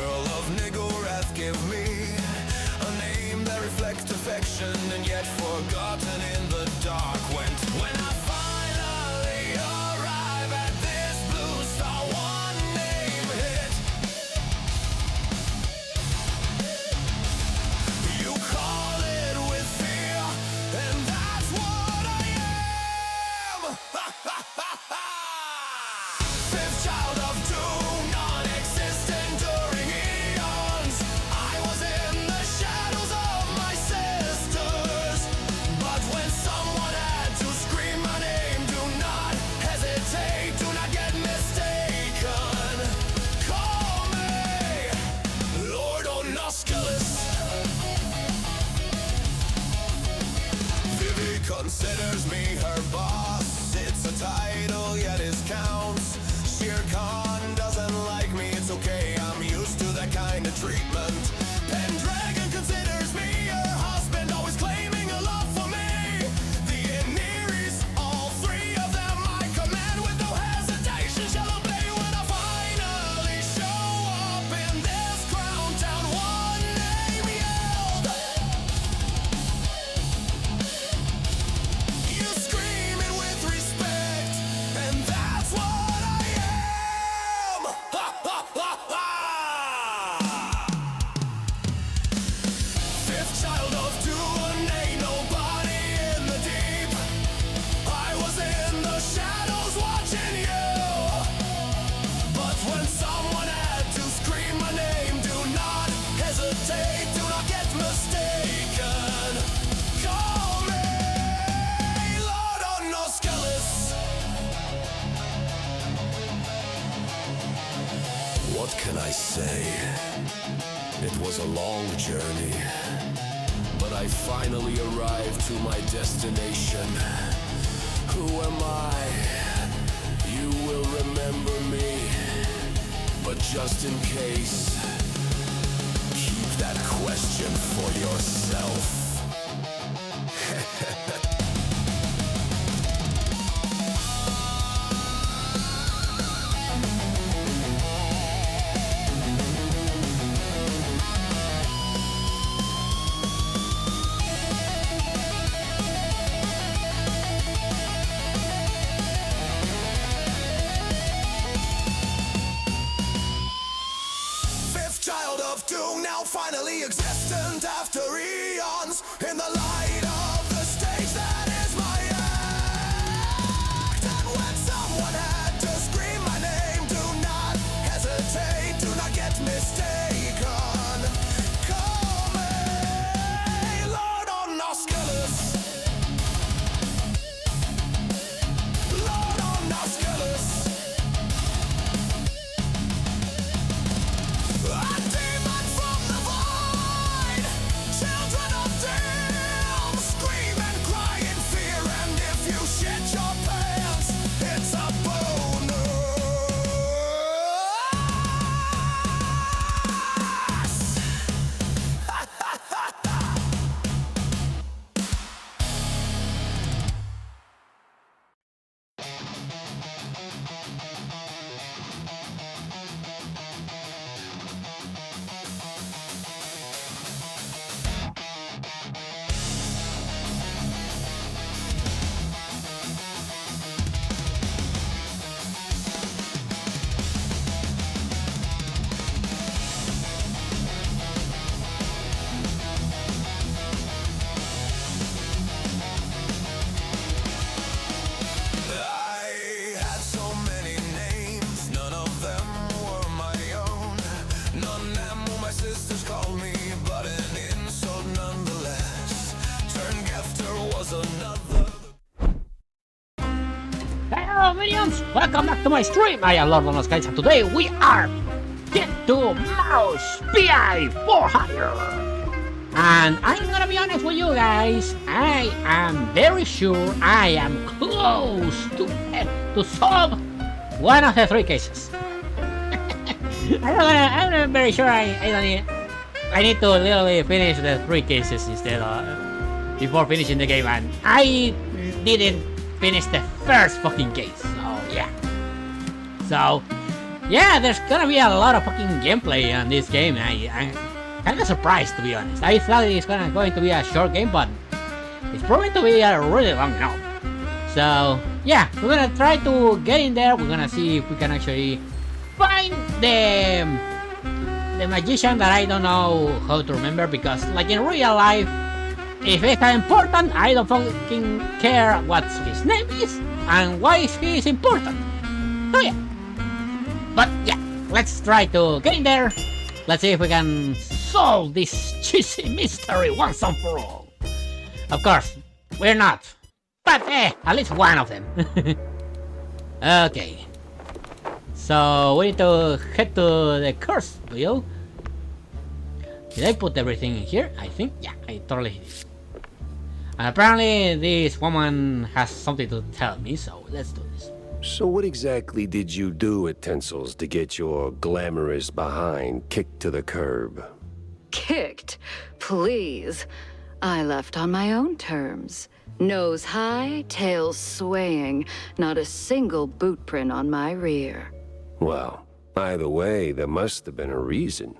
Earl of Nigorath, give me a name that reflects affection and yet forgotten in the dark. When I finally arrive at this blue star, one name hit. You call it with fear, and that's what I am. Fifth child of doom, non-existent during eons. I was in the shadows of my sisters, but when someone had to scream my name, do not hesitate, do not get mistaken. Call me LordOnoskelis. Vivi considers me her boss. It's a title, yet it counts. Shere Khan doesn't like me, it's okay, I'm used to that kind of treatment. Pendragon considers me her husband, always claiming a love for me. The Iniris, all three of them I command with no hesitation, shall obey when I finally show up in this crown town. One name yelled. You scream it with respect, and that's what I am. Ha ha ha ha! Fifth child of doom, ain't nobody in the deep. I was in the shadows watching you, but when someone had to scream my name, do not hesitate, do not get mistaken. Call me LordOnoskelis. What can I say? It was a long journey, but I finally arrived to my destination. Who am I? You will remember me, but just in case, keep that question for yourself. Fifth child of doom, now finally existent after eons. In the light of the stage, that is my act. And when someone had to scream my name, do not hesitate, do not get mistaken. Call me LordOnoskelis. LordOnoskelis. A demon from the void, children of doom, scream and cry in fear, and if you shit your pants, it's a bonus. I had so many names, none of them were my own. None of them were my sisters called me, but an insult nonetheless. Turngefter was another. Hello minions! Welcome back to my stream! I am LordOnoskelis and today we are Get to Mouse pt4 hire! And I'm gonna be honest with you guys, I am very sure I am close to solve one of the three cases. I'm not very sure I need to literally finish the three cases instead of before finishing the game, and I didn't finish the first fucking case, so yeah. So Yeah, there's gonna be a lot of fucking gameplay on this game. I'm kind of surprised, to be honest. I thought it's going to be a short game, but it's probably to be a really long enough. So yeah, we're gonna try to get in there. We're gonna see if we can actually find the magician that I don't know how to remember, because like in real life, if it's important, I don't fucking care what his name is and why he is important. So yeah. But yeah, let's try to get in there. Let's see if we can solve this cheesy mystery once and for all. Of course, we're not. But at least one of them. Okay. So we need to head to the curse wheel. Did I put everything in here? I think, yeah, I totally did. And apparently this woman has something to tell me, so let's do this. So what exactly did you do at Tinsel's to get your glamorous behind kicked to the curb? Kicked? Please. I left on my own terms. Nose high, tail swaying, not a single boot print on my rear. Well, either way, there must have been a reason.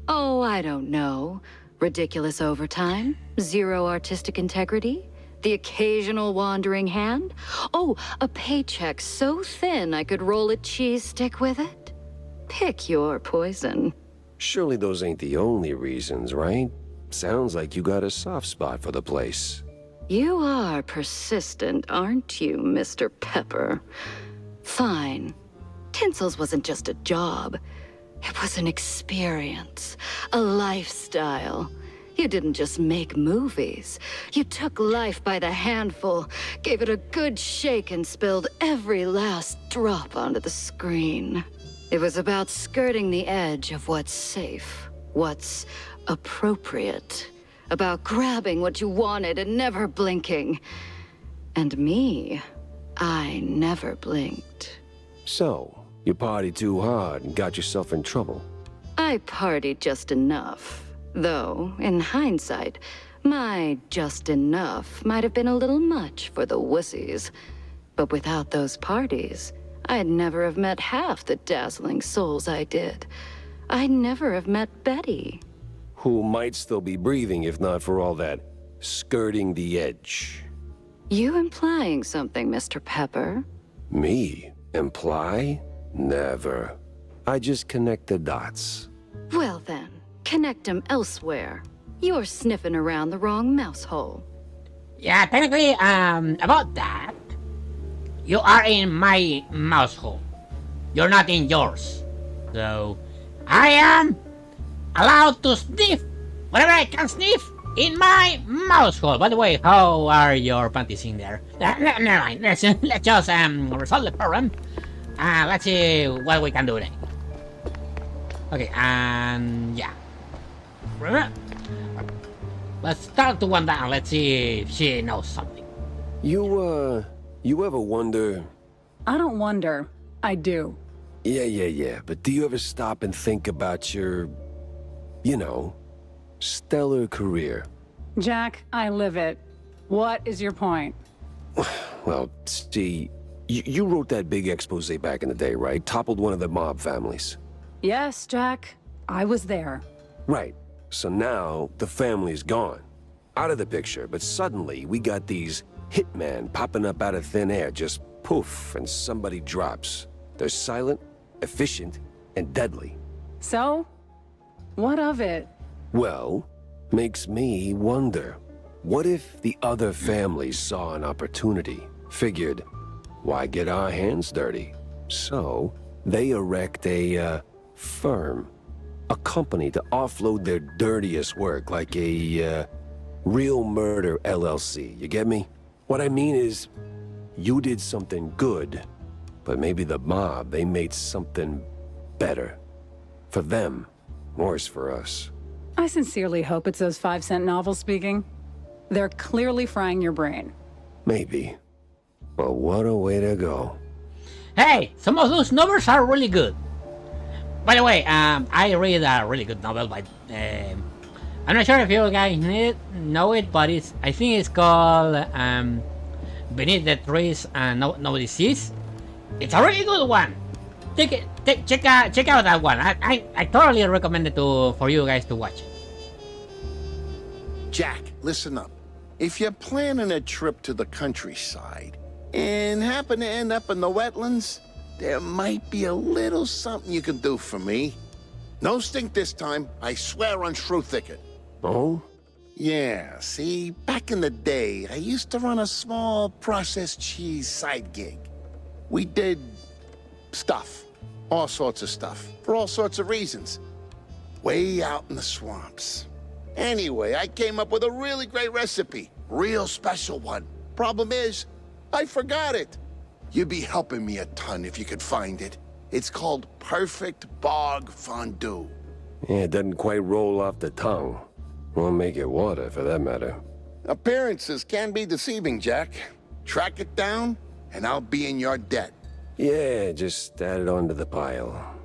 Oh, I don't know. Ridiculous overtime? Zero artistic integrity? The occasional wandering hand? Oh, a paycheck so thin I could roll a cheese stick with it? Pick your poison. Surely those ain't the only reasons, right? Sounds like you got a soft spot for the place. You are persistent, aren't you, Mr. Pepper? Fine. Tinsel's wasn't just a job. It was an experience, a lifestyle. You didn't just make movies. You took life by the handful, gave it a good shake, and spilled every last drop onto the screen. It was about skirting the edge of what's safe, what's appropriate, about grabbing what you wanted and never blinking. And me, I never blinked. So, you partied too hard and got yourself in trouble. I partied just enough. Though, in hindsight, my just enough might have been a little much for the wussies. But without those parties, I'd never have met half the dazzling souls I did. I'd never have met Betty. Who might still be breathing if not for all that skirting the edge. You implying something, Mr. Pepper? Me? Imply? Never. I just connect the dots. Well then, connect them elsewhere. You're sniffing around the wrong mouse hole. Yeah, technically, about that, you are in my mouse hole. You're not in yours. So, I am allowed to sniff whatever I can sniff in my mouse hole. By the way, how are your panties in there? Never mind. Let's just resolve the problem. Let's see what we can do next. Okay, and yeah. Let's start to one down. Let's see if she knows something. You ever wonder? I don't wonder. I do. Yeah. But do you ever stop and think about your, stellar career? Jack, I live it. What is your point? Well, see, you wrote that big expose back in the day, right? Toppled one of the mob families. Yes, Jack. I was there. Right. So now, the family's gone. Out of the picture, but suddenly we got these hitmen popping up out of thin air, just poof, and somebody drops. They're silent, efficient, and deadly. So? What of it? Well, makes me wonder. What if the other families saw an opportunity, figured, why get our hands dirty? So, they erect a, firm. A company to offload their dirtiest work, like a, Real Murder LLC, you get me? What I mean is, you did something good, but maybe the mob, they made something better. For them, worse for us. I sincerely hope it's those 5-cent novels speaking. They're clearly frying your brain. Maybe. But what a way to go. Hey, some of those novels are really good. By the way, I read a really good novel by, I'm not sure if you guys know it, but I think it's called, Beneath the Trees and Nobody Sees. It's a really good one. check out that one. I totally recommend it for you guys to watch. Jack, listen up. If you're planning a trip to the countryside and happen to end up in the wetlands, there might be a little something you can do for me. No stink this time. I swear on Shrew Thicket. Oh? Yeah, see, back in the day, I used to run a small processed cheese side gig. We did stuff. All sorts of stuff. For all sorts of reasons. Way out in the swamps. Anyway, I came up with a really great recipe. Real special one. Problem is, I forgot it. You'd be helping me a ton if you could find it. It's called Perfect Bog Fondue. Yeah, it doesn't quite roll off the tongue. Won't make it water, for that matter. Appearances can be deceiving, Jack. Track it down, and I'll be in your debt. Yeah, just add it onto the pile.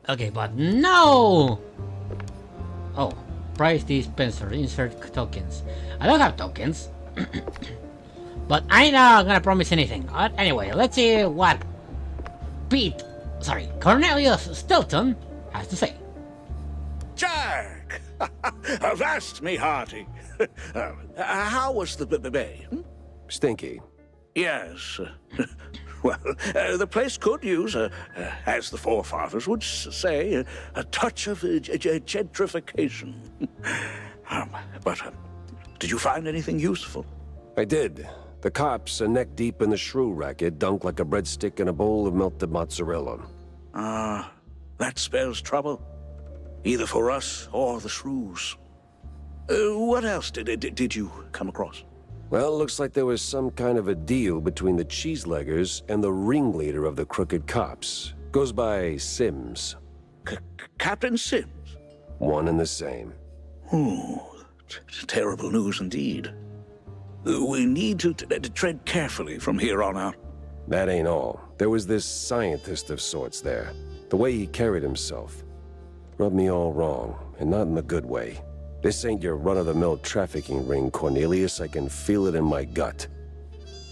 Okay, but no! Oh, price dispenser, insert tokens. I don't have tokens. But I'm not gonna promise anything. Anyway, let's see what Cornelius Stilton has to say. Jack! Avast me hearty. How was the bay? Stinky. Yes. Well, the place could use, as the forefathers would say, a touch of gentrification. But did you find anything useful? I did. The cops are neck deep in the shrew racket, dunked like a breadstick in a bowl of melted mozzarella. That spells trouble. Either for us or the shrews. What else did you come across? Well, looks like there was some kind of a deal between the cheeseleggers and the ringleader of the crooked cops. Goes by Sims. Captain Sims? One and the same. Terrible news indeed. We need to tread carefully from here on out. That ain't all. There was this scientist of sorts there. The way he carried himself rubbed me all wrong, and not in the good way. This ain't your run-of-the-mill trafficking ring, Cornelius. I can feel it in my gut.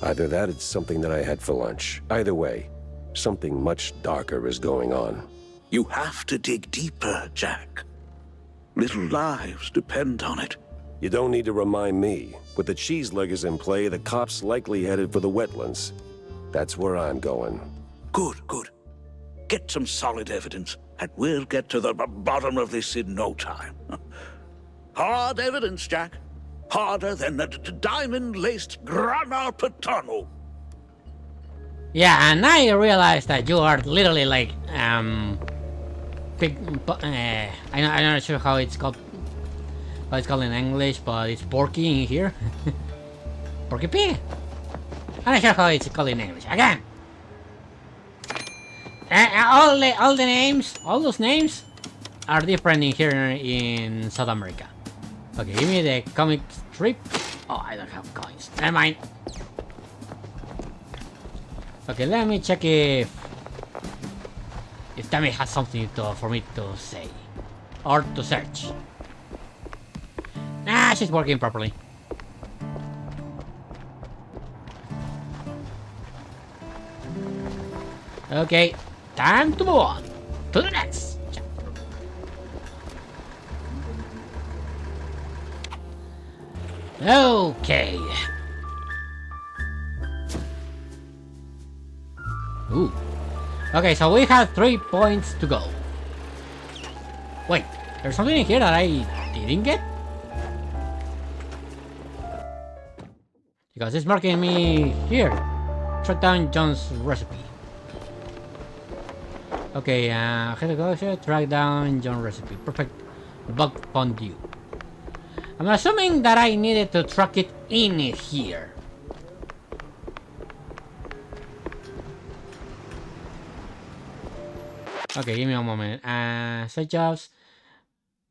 Either that, it's something that I had for lunch. Either way, something much darker is going on. You have to dig deeper, Jack. Little lives depend on it. You don't need to remind me. With the cheeseleggers in play, the cops likely headed for the wetlands. That's where I'm going. Good. Get some solid evidence, and we'll get to the bottom of this in no time. Hard evidence, Jack. Harder than the diamond-laced grana padano. Yeah, and I realized that you are literally like big. I'm not sure how it's called. How it's called in English, but it's Porky in here. Porky Pig. I'm not sure how it's called in English. Again. All the names, all those names, are different in here in South America. Okay, give me the comic strip. Oh, I don't have coins. Never mind. Okay, let me check if Tammy has something for me to say or to search. Nah, she's working properly. Okay, time to move on to the next chapter. Okay. Ooh. Okay, so we have 3 points to go. Wait, there's something in here that I didn't get? Because it's marking me here. Track down John's recipe. Okay, head go here, track down John's recipe. Perfect bug fondue. I'm assuming that I needed to track it in here. Okay, give me a moment. Set jobs.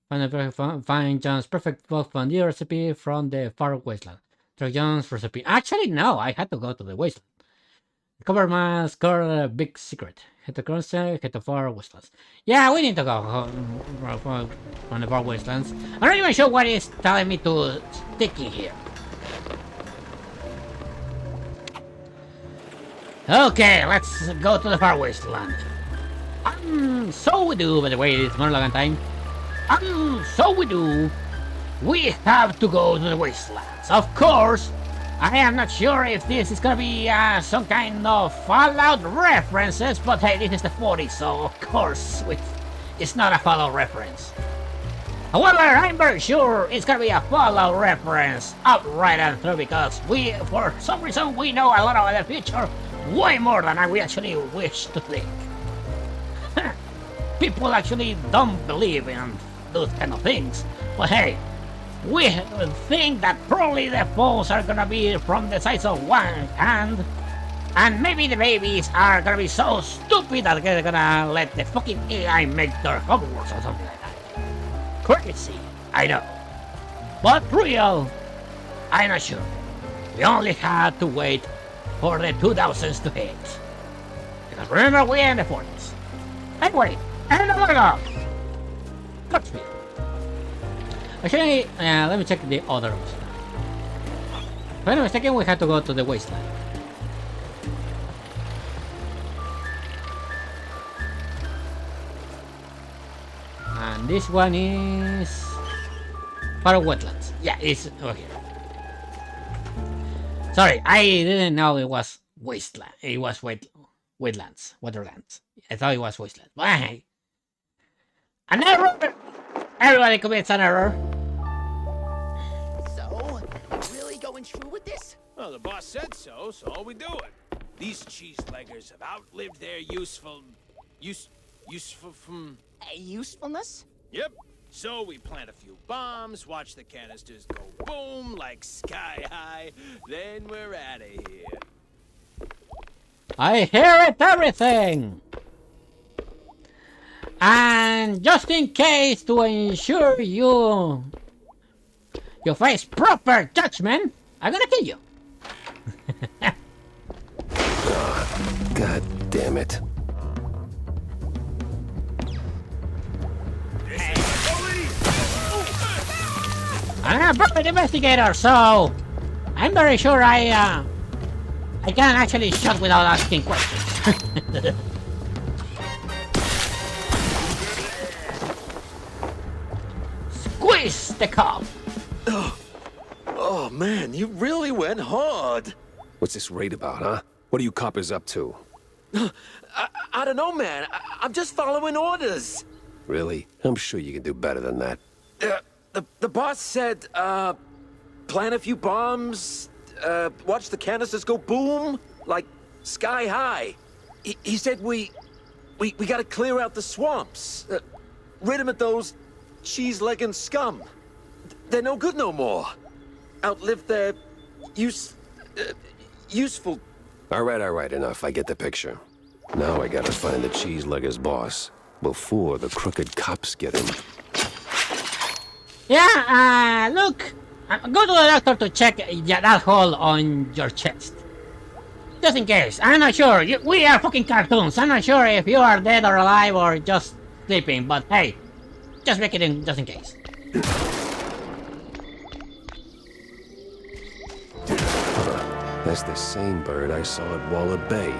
Find John's perfect bug fondue recipe from the far wasteland. Track John's recipe. Actually, no, I had to go to the wasteland. Cover my score big secret. Hit the current, hit the far wastelands. Yeah, we need to go from the far wastelands. I'm not even sure what it's telling me to stick in here. Okay, let's go to the far wasteland. So we do, by the way, it's Monologue time. So we do. We have to go to the wastelands. Of course, I am not sure if this is gonna be some kind of Fallout references, but hey, this is the 40s, so of course it's not a Fallout reference. However, I'm very sure it's gonna be a Fallout reference up right and through because we, for some reason, we know a lot of the future way more than we actually wish to think. People actually don't believe in those kind of things, but hey, we think that probably the foes are gonna be from the size of one hand, and maybe the babies are gonna be so stupid that they're gonna let the fucking AI make their homework or something like that. Crazy, I know, but real, I'm not sure. We only had to wait for the 2000s to hit, because remember we're in the 40s. Anyway, and I'm gonna go. Actually, let me check the other ones. If I'm not mistaken, we have to go to the wasteland. And this one is part of wetlands. Yeah, it's over here. Sorry, I didn't know it was wasteland. It was wetlands. I thought it was wasteland. But hey, an error. Everybody commits an error. So, really going true with this? Well, the boss said so, so we do it. These cheese-leggers have outlived their useful from... Usefulness? Yep. So we plant a few bombs, watch the canisters go boom like sky high, then we're out of here. I hear it, everything! And just in case to ensure you face proper judgment, I'm gonna kill you. God damn it. I'm a private investigator, so I'm very sure I can actually shoot without asking questions. Squeeze the cop. Oh man, you really went hard. What's this raid about, huh? What are you coppers up to? I don't know, man. I'm just following orders. Really? I'm sure you can do better than that. The boss said, plant a few bombs, watch the canisters go boom, like sky high. He said we gotta clear out the swamps, rid him of those cheese-legging scum. They're no good no more. Outlived their useful. All right, enough. I get the picture. Now I gotta find the cheese-legger's boss before the crooked cops get him. Yeah, look, go to the doctor to check that hole on your chest. Just in case. I'm not sure. We are fucking cartoons. I'm not sure if you are dead or alive or just sleeping, but hey, just make it in just in case. That's the same bird I saw at Waller Bay.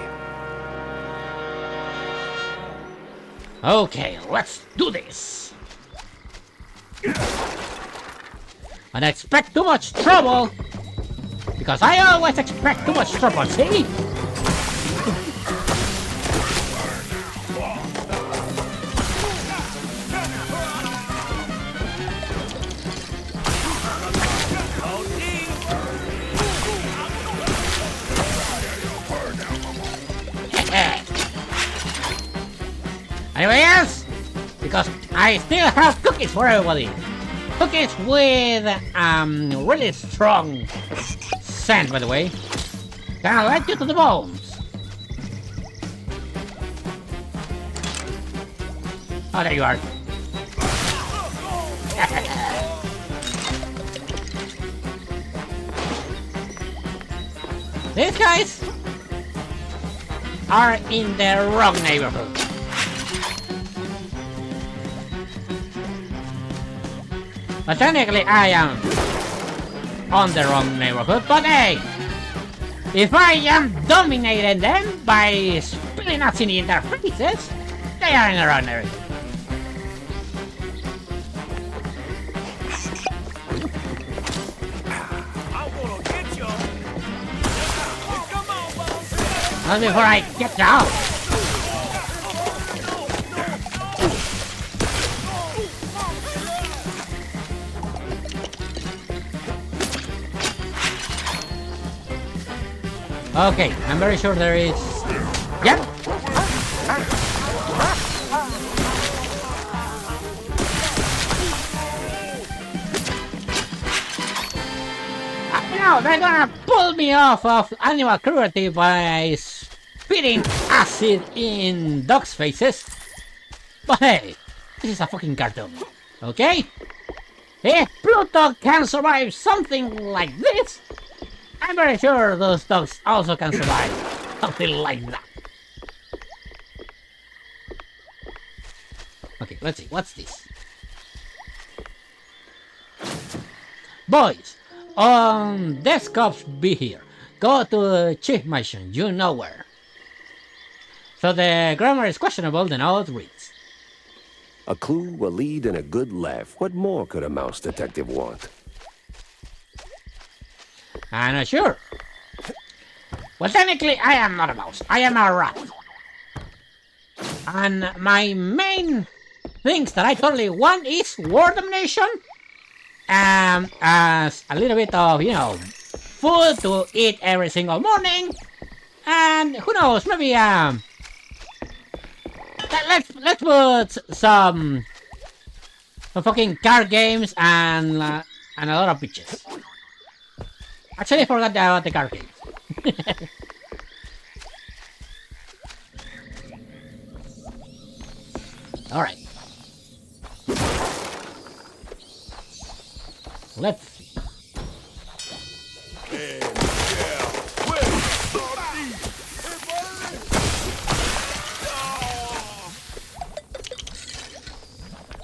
Okay, let's do this. And expect too much trouble, because I always expect too much trouble, see? Anybody else? Because I still have cookies for everybody. Cookies with really strong scent, by the way. Gonna light you to the bones. Oh, there you are. These guys are in the wrong neighborhood. But technically I am on the wrong neighborhood, but hey! If I am dominating them by spilling nuts in their faces, they are in the wrong area. Not before I get down. Okay, I'm very sure there is... Yep! No, they're gonna pull me off of animal cruelty by spitting acid in dogs' faces. But hey, this is a fucking cartoon, okay? If Pluto can survive something like this, I'm very sure those dogs also can survive something like that. Okay, let's see, what's this? Boys, desktops be here. Go to chief mission, you know where. So the grammar is questionable, the note reads. A clue, a lead, and a good laugh. What more could a mouse detective want? I'm not sure. Well, technically, I am not a mouse. I am a rat. And my main things that I totally want is world domination, as a little bit of, you know, food to eat every single morning, and who knows, maybe let's put some fucking card games and a lot of bitches. Actually, I forgot about the card games. All right. Let's see.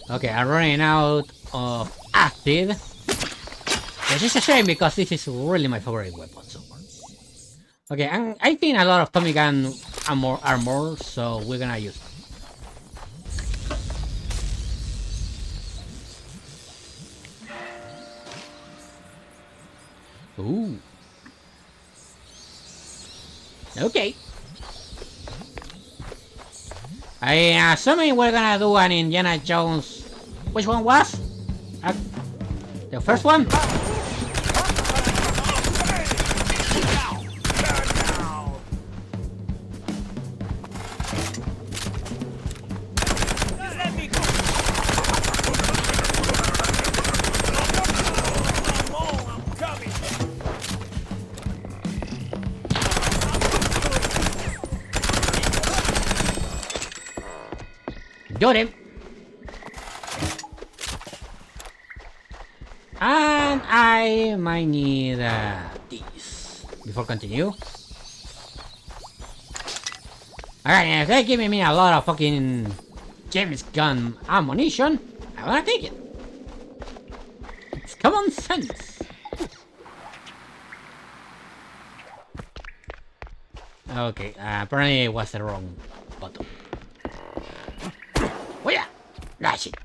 Okay, I'm running out of acid. Which is a shame because this is really my favorite weapon so far. Okay, and I think a lot of Tommy gun armor, so we're gonna use it. Ooh. Okay. I assuming we're gonna do an Indiana Jones. Which one was? The first one? Got him. And I might need these before continue. Alright, if they're giving me a lot of fucking James gun ammunition, I wanna take it. It's common sense. Okay, apparently it was the wrong button. Oh yeah, that's it.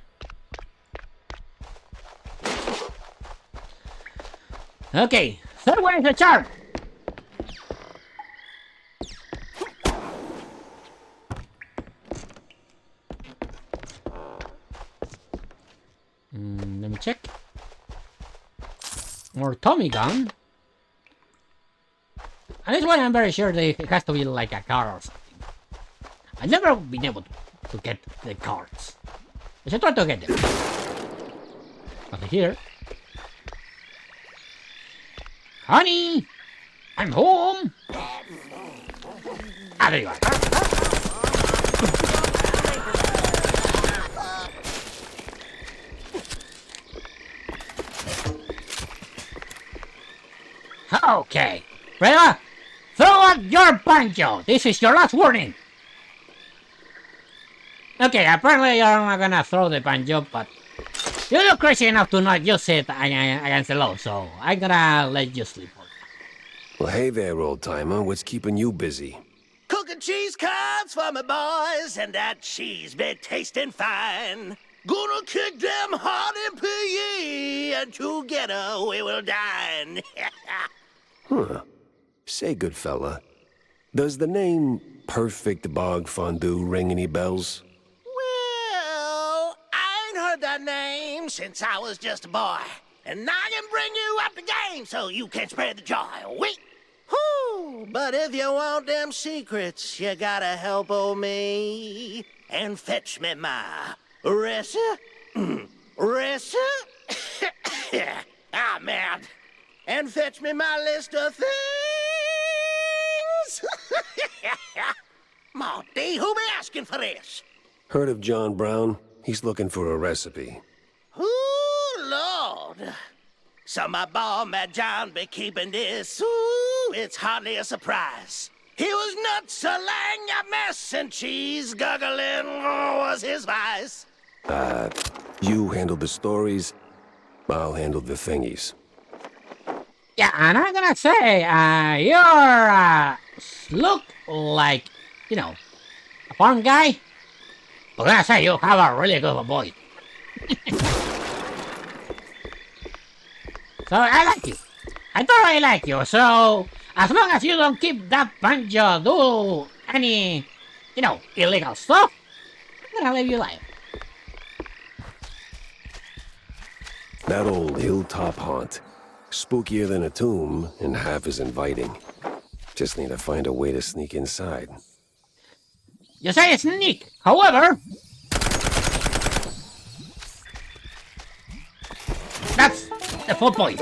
Okay, third one is the charm. Let me check. More Tommy gun. And this one I'm very sure it has to be like a car or something. I've never been able to get the cards. I should try to get them. Nothing here. Honey! I'm home! Ah, there you are. Okay. Reba, throw out your banjo! This is your last warning! Okay, apparently you're not gonna throw the banjo, but you look crazy enough to not use it against the law, so I'm gonna let you sleep. Well, hey there, old-timer. What's keeping you busy? Cooking cheese curds for my boys, and that cheese be tasting fine. Gonna kick them hard in PE, and together we will dine. Huh. Say, good fella, does the name Perfect Bog Fondue ring any bells? Well, I ain't heard that name since I was just a boy. And I can bring you up the game so you can spread the joy. Wait. Whew. But if you want them secrets, you gotta help old me and fetch me my recipe. Ah, man. And fetch me my list of things. Monty, who be asking for this? Heard of John Brown? He's looking for a recipe. Ooh, Lord. So my boy, Mad John, be keeping this. Ooh, it's hardly a surprise. He was nuts, a lang a mess, and cheese guggling was his vice. You handle the stories, I'll handle the thingies. Yeah, and I'm gonna say, you're, look like, you know, a farm guy. I'm gonna say you have a really good voice. So I like you. I thoroughly like you. So as long as you don't keep that banjo do any, you know, illegal stuff, I'm gonna leave you alive. That old hilltop haunt. Spookier than a tomb and half as inviting. Just need to find a way to sneak inside. You say it's neat. However, that's the full point.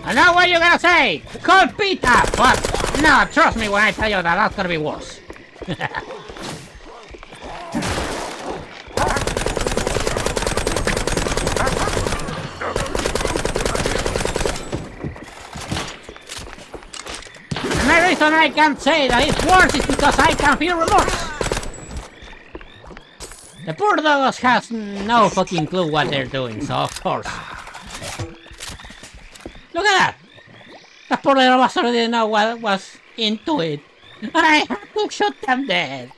I know what you're gonna say! Call Peter! But no, trust me when I tell you that that's gonna be worse. And the reason I can't say that it's worse is because I can feel remorse. The poor dogs has no fucking clue what they're doing, so of course. Look at that! The poor little bastard didn't know what was into it. And I had to shoot them dead.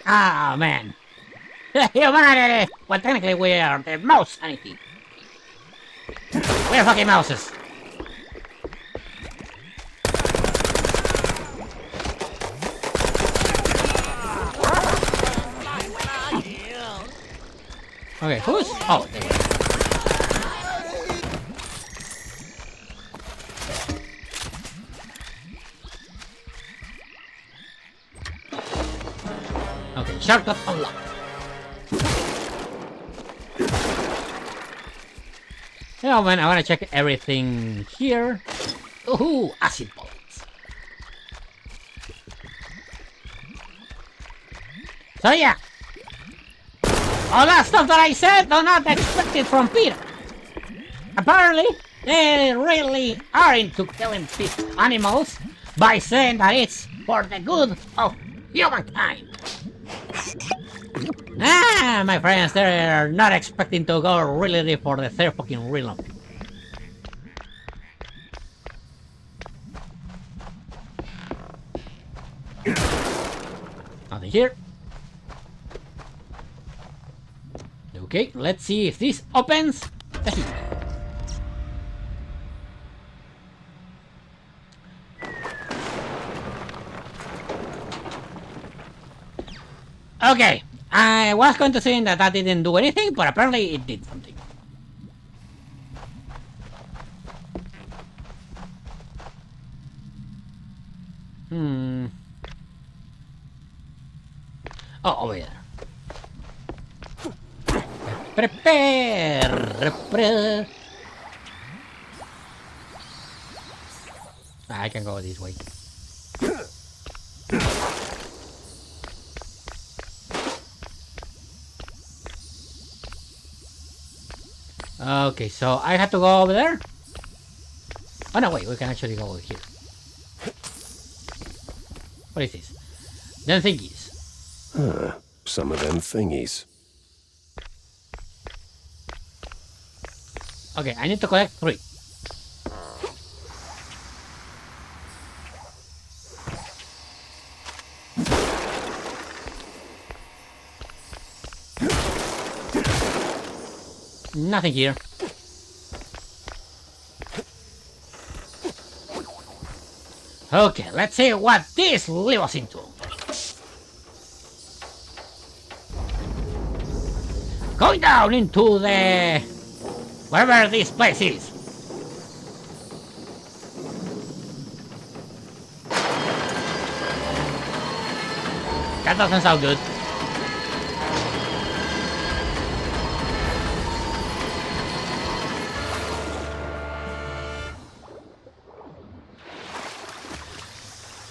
Ah, man. Humanity! Well, technically we are the mouse sanity. We're fucking mouses. Okay, who's... Oh, there we go. Okay, shortcut unlocked. Yeah, man, I wanna check everything here. Ooh, acid bullets. So yeah. All that stuff that I said, do not expect it from Peter. Apparently, they really are into killing animals by saying that it's for the good of humankind. Ah, my friends, they're not expecting to go really deep for the third fucking realm. Nothing here. Okay, let's see if this opens the heat. Okay, I was going to say that that didn't do anything, but apparently it did something. Oh, over here. Prepare. I can go this way. Okay, so I have to go over there? Oh no, wait, we can actually go over here. What is this? Them thingies. Huh, some of them thingies. Okay, I need to collect 3. Nothing here. Okay, let's see what this leads us into. Going down into the... wherever this place is. That doesn't sound good.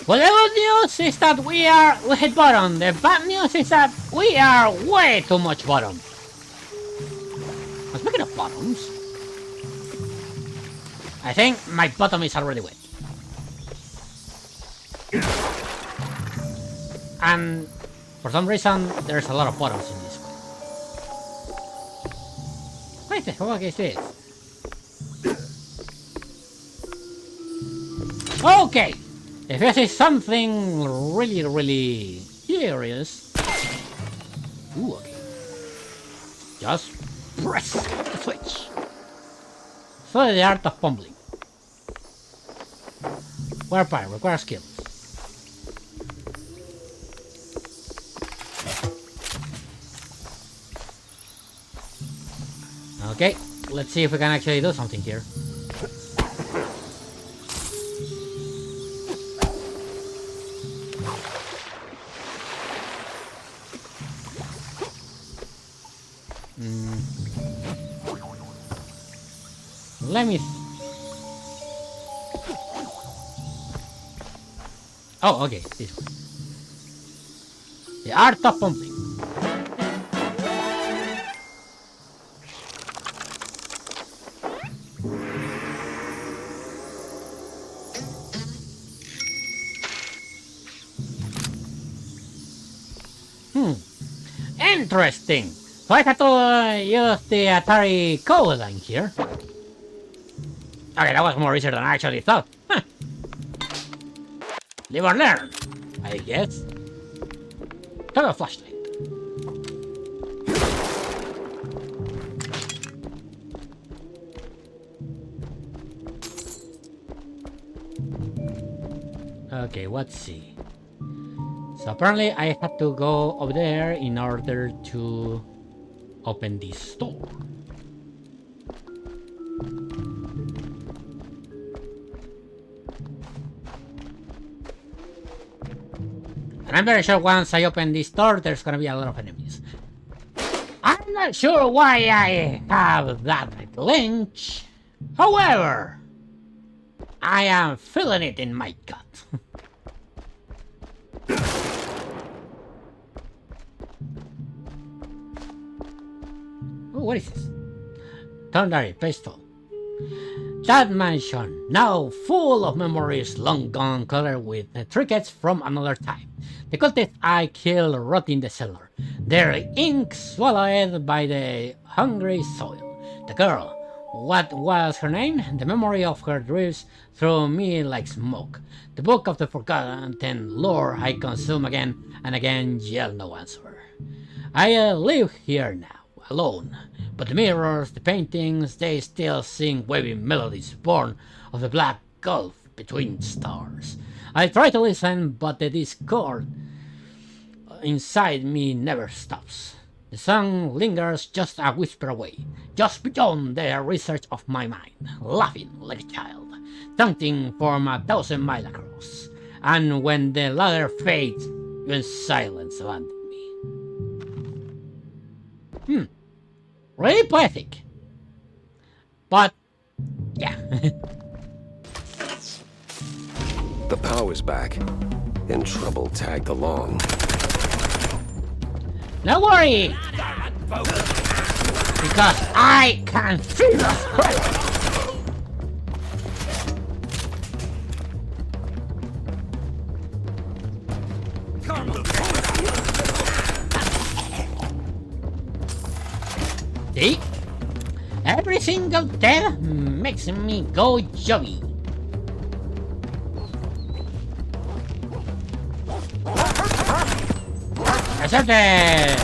Well, the good news is that we hit bottom. The bad news is that we are way too much bottom. Speaking of bottoms, I think my bottom is already wet. And for some reason, there's a lot of bottoms in this one. What the fuck is this? Okay, if this is something really serious, ooh, okay, just press the switch. Study the art of pummeling. Whereby requires skills. Okay, let's see if we can actually do something here. Let me... Oh, okay, this one. The art of pumping. Interesting. So I have to use the Atari code line here. Okay, that was more easier than I actually thought. Huh. Live or learn, I guess. Have a flashlight. Okay, let's see. So apparently I had to go over there in order to open this door. And I'm very sure once I open this door, there's gonna be a lot of enemies. I'm not sure why I have that lynch. However, I am feeling it in my gut. Oh, what is this? Thornberry pistol. That mansion, now full of memories long gone, colored with trinkets from another time. The cultists I killed rot in the cellar, their ink swallowed by the hungry soil. The girl, what was her name? The memory of her drifts through me like smoke. The book of the forgotten lore I consume again and again, yet no answer. I live here now, alone, but the mirrors, the paintings, they still sing waving melodies born of the black gulf between stars. I try to listen, but the discord inside me never stops. The song lingers just a whisper away, just beyond the research of my mind, laughing like a child, taunting from 1,000 miles across. And when the ladder fades, even silence abandons me. Really poetic. But, yeah. The power's back, and trouble tagged along. Don't worry! Because I can feel the spread! See? Every single death makes me go jolly. Except the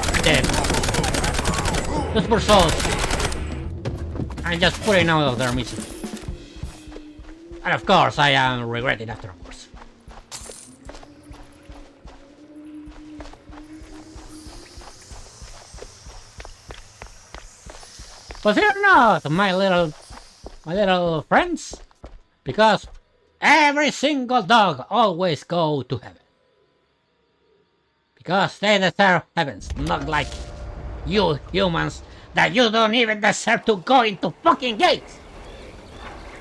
super souls. I'm just putting out of their mission. And of course I am regretting afterwards. But fear not, my little friends, because every single dog always go to heaven. Because they deserve heavens, not like you humans that you don't even deserve to go into fucking gates.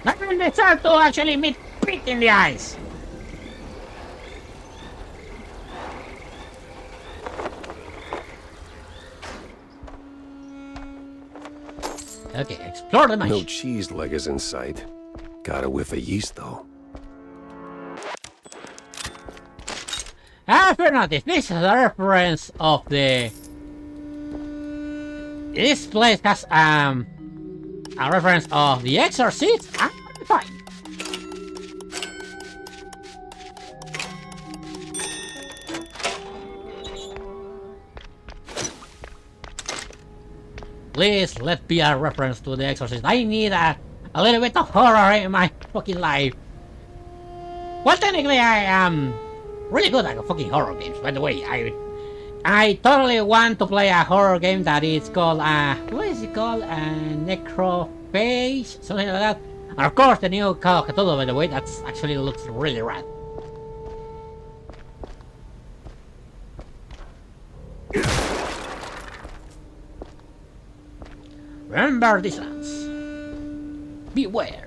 Not even deserve to actually meet Pete in the eyes. Okay, explore the mansion. No cheese leggers in sight. Got a whiff of yeast, though. Fear not, if this is a reference of the... This place has a reference of The Exorcist, I'm fine. Please, let be a reference to The Exorcist. I need a little bit of horror in my fucking life. Well, technically, I am really good at fucking horror games, by the way. I totally want to play a horror game that is called, what is it called? Necrophage? Something like that. And of course, the new Call of Cthulhu, by the way, that actually looks really rad. Remember these lands. Beware.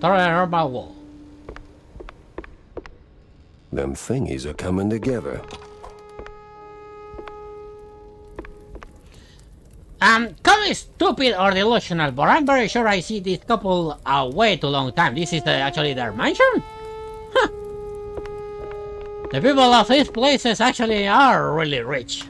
Normal wall. Them thingies are coming together. Call me stupid or delusional, but I'm very sure I see this couple a way too long time. This is actually their mansion? Huh. The people of these places actually are really rich.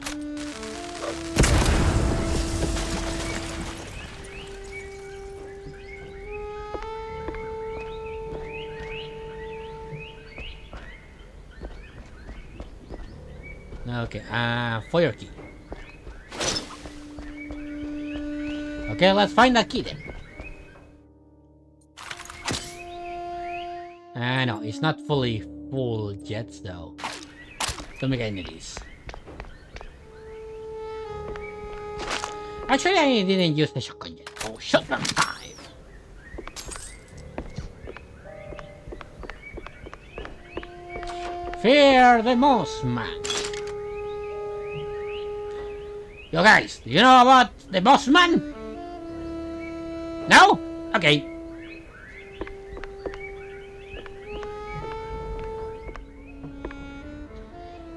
Okay, fire key. Okay, let's find that key then. No, it's not fully full yet, though. Don't make any of these. Actually, I didn't use the shotgun yet. Oh, shotgun time! Fear the Moss Man. Yo guys, do you know about the Boss Man? No? Okay.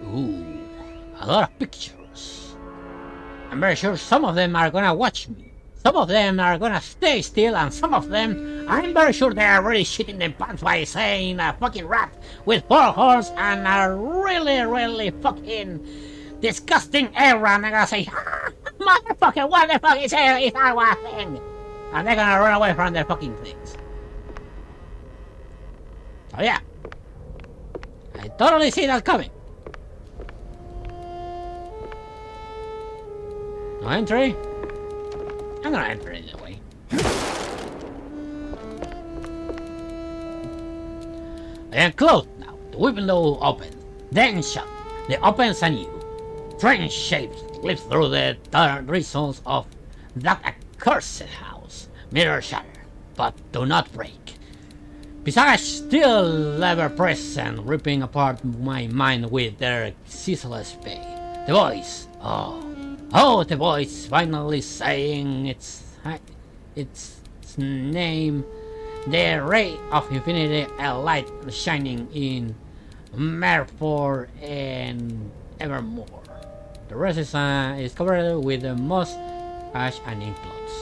Ooh, a lot of pictures. I'm very sure some of them are gonna watch me. Some of them are gonna stay still, and some of them, I'm very sure they are really shitting their pants by saying a fucking rat with 4 horns and a really fucking disgusting era, and they're gonna say, motherfucker, what the fuck is that thing? And they're gonna run away from their fucking things. Oh yeah. I totally see that coming. No entry? I'm gonna enter it anyway. I am closed now. The window opens, then shut. It opens anew. Strange shapes slip through the dark results of that accursed house. Mirrors shatter, but do not break. Visage still ever present, ripping apart my mind with their ceaseless pain. The voice, oh, the voice finally saying it's its name, the ray of infinity, a light shining in Merfor and evermore. The rest is covered with the moss, ash, and ink blots.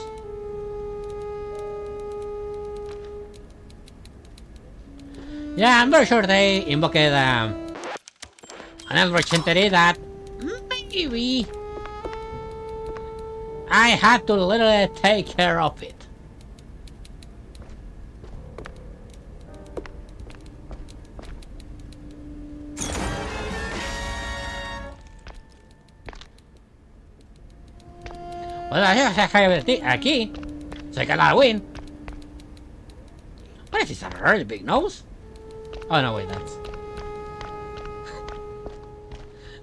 Yeah, I'm very sure they invoked an eldritch entity that maybe I had to literally take care of it. Well, aquí. So I gotta win. What is this? A really big nose? Oh no, wait, that's.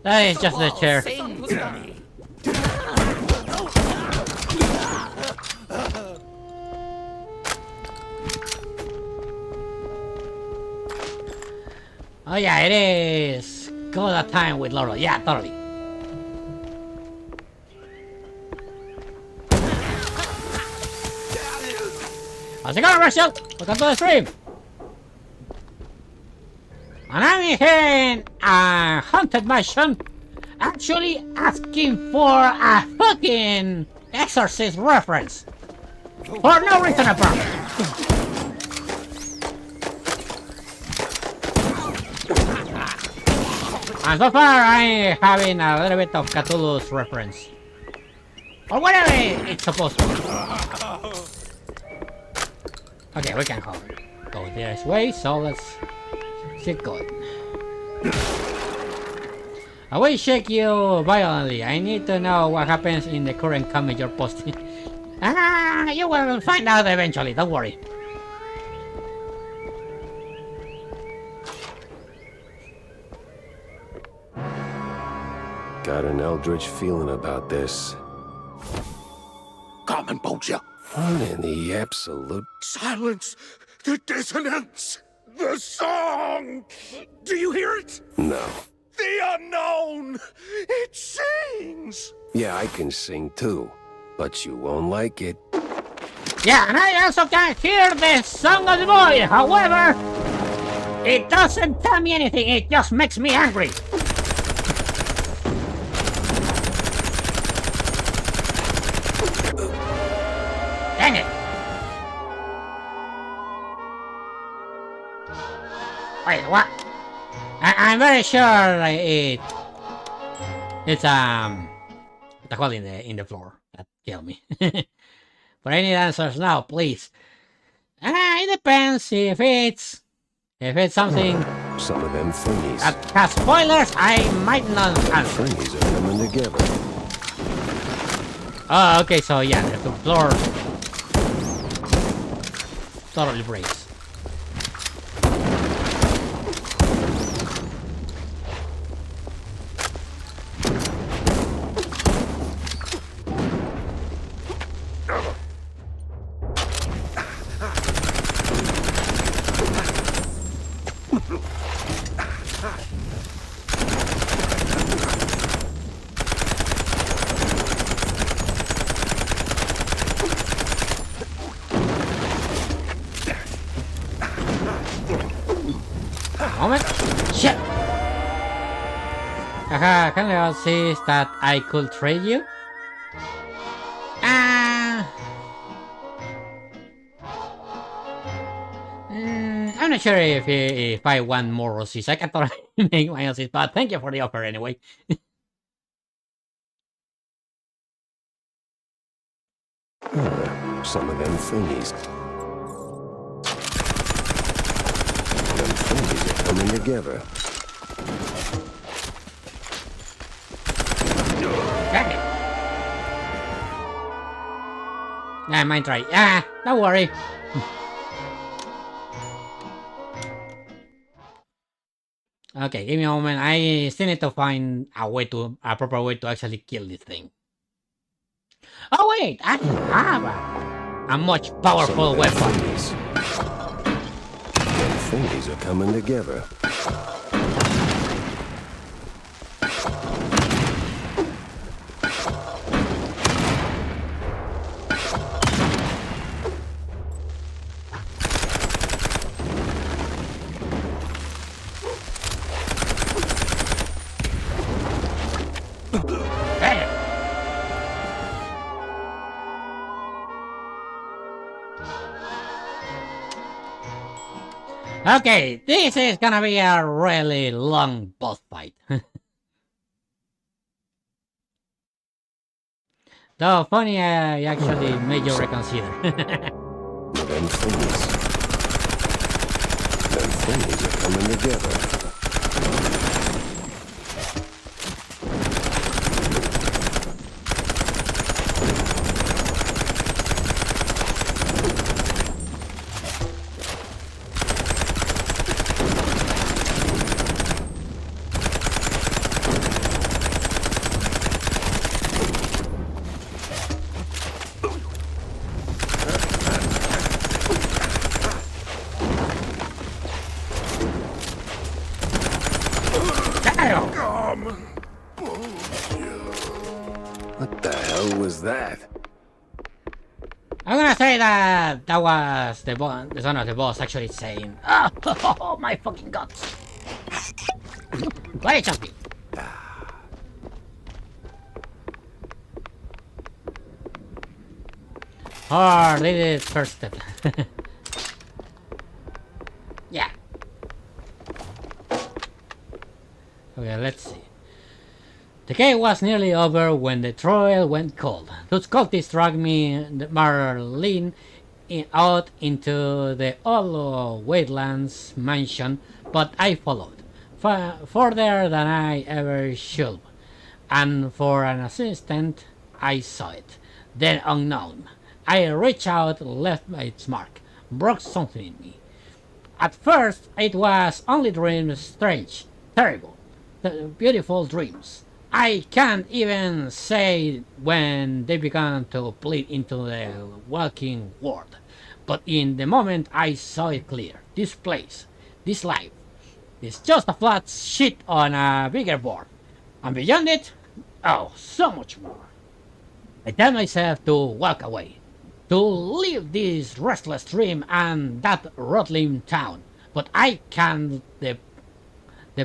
That is just the chair. Oh yeah, it is. Go that time with Laurel. Yeah, totally. How's it going, Rachel? Welcome to the stream. And I'm here in a haunted mansion, actually asking for a fucking Exorcist reference. For no reason apparently. And so far I'm having a little bit of Cthulhu's reference. Or whatever it's supposed to be. Okay, we can go this way, so let's keep going. I will shake you violently. I need to know what happens in the current comment you're posting. You will find out eventually, don't worry. Got an eldritch feeling about this. Carmen Bolger. What in the absolute... Silence! The dissonance! The song! Do you hear it? No. The unknown! It sings! Yeah, I can sing too, but you won't like it. Yeah, and I also can hear the song of the boy. However, it doesn't tell me anything. It just makes me angry. Dang it. Wait, what? I'm very sure it's the hole in the floor that killed me. But I need answers now, please. It depends if it's something. Some of them thingies. That has spoilers, I might not answer. Thingies are coming together. Oh, okay, so yeah, the floor totally breaks. Moment. Shit! Haha, can you see that I could trade you? I'm not sure if I want more roses. I can totally make my roses, but thank you for the offer anyway. Some of them thingies. Them thingies are coming together. Dang it. I might try. Don't worry. Okay, give me a moment. I still need to find a proper way to actually kill this thing. Oh wait, I have a much powerful weapon. Thingies are coming together. Okay, this is gonna be a really long boss fight. Though funny, I actually made you reconsider. Them things are coming together. What the hell was that? I'm gonna say that that was the son of the boss actually saying, oh my fucking guts. Why jumping? Oh, they did first step. Yeah. Okay, let's see. The game was nearly over when the trail went cold. Those cultists dragged me, Marlene, out into the old Wastelands mansion, but I followed, further than I ever should. And for an instant, I saw it. Then unknown. I reached out, left its mark, broke something in me. At first, it was only dreams, strange, terrible, beautiful dreams. I can't even say when they began to bleed into the walking world. But in the moment I saw it clear. This place, this life, is just a flat sheet on a bigger board. And beyond it, oh, so much more. I tell myself to walk away, to leave this restless dream and that rattling town. But I can't, the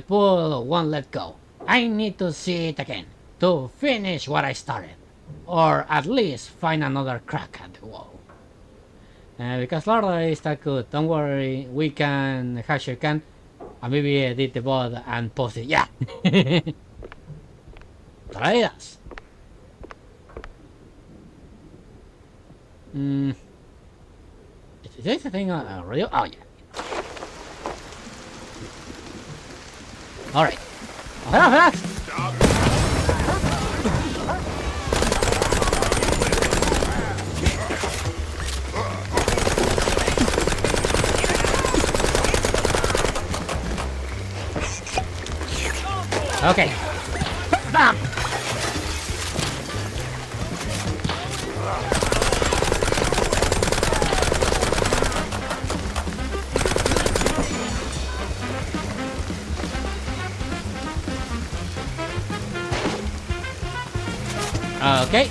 pull won't let go. I need to see it again, to finish what I started, or at least find another crack at the wall. Because Lord is that good, don't worry, we can hash your can, and maybe edit the bot and post it, yeah! Traídas! Is this a thing on radio? Oh yeah. Alright. Okay. Bam. Okay.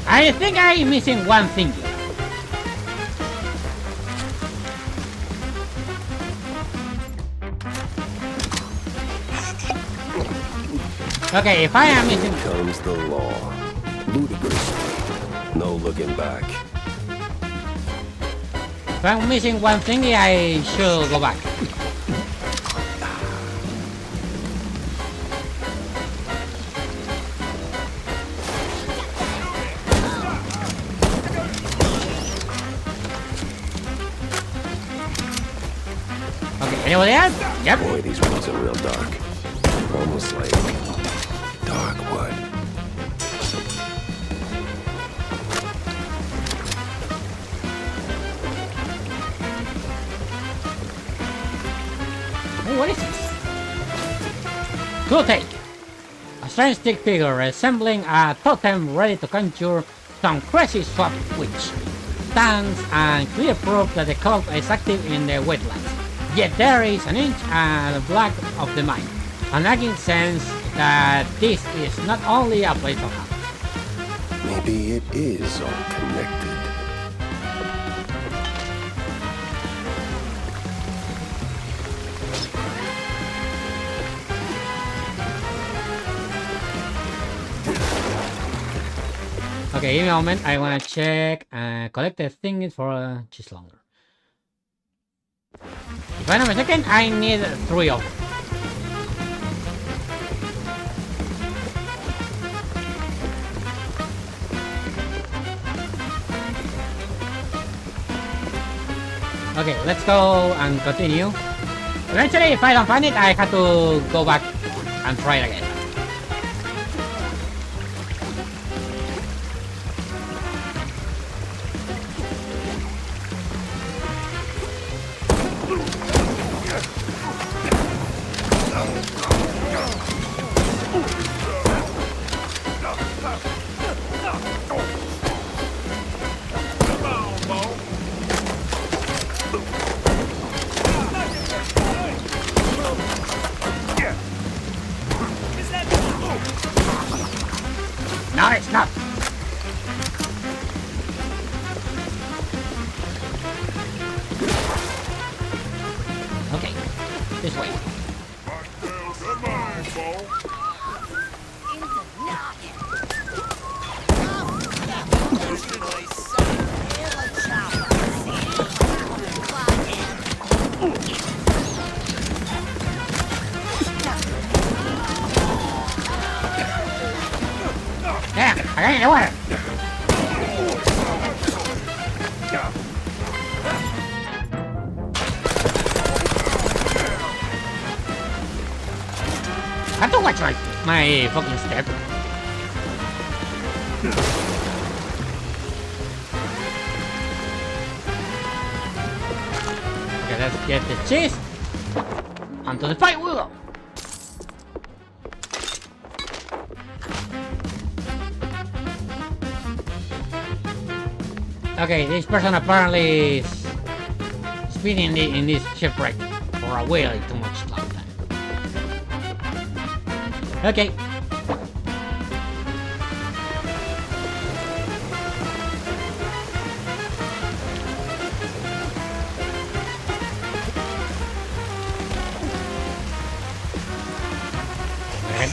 I think I'm missing one thing. Okay, if I am missing... Here comes the law. Ludicrous. No looking back. If I'm missing one thing, I should go back. Okay, anybody else? Yep. Boy, these woods are real dark. Almost like dark wood. Oh, what is this? Cool take. A strange stick figure resembling a totem ready to conjure some crazy swap witch. Stands and clear proof that the cult is active in the wetlands. Yet there is an inch and black of the mine. A nagging sense that this is not only a place of hunt. Maybe it is all connected. Okay, give me a moment. I wanna check and collect the thing for just longer. If I'm not mistaken, I need 3 of them. Okay, let's go and continue. Eventually, if I don't find it, I have to go back and try it again. No, it's not. Okay, this way. Yeah, I got in the water. I have to watch my fucking step. Okay, let's get the cheese. Onto the fight we go. Okay, this person apparently is been in this shipwreck for a way too much long time. Okay.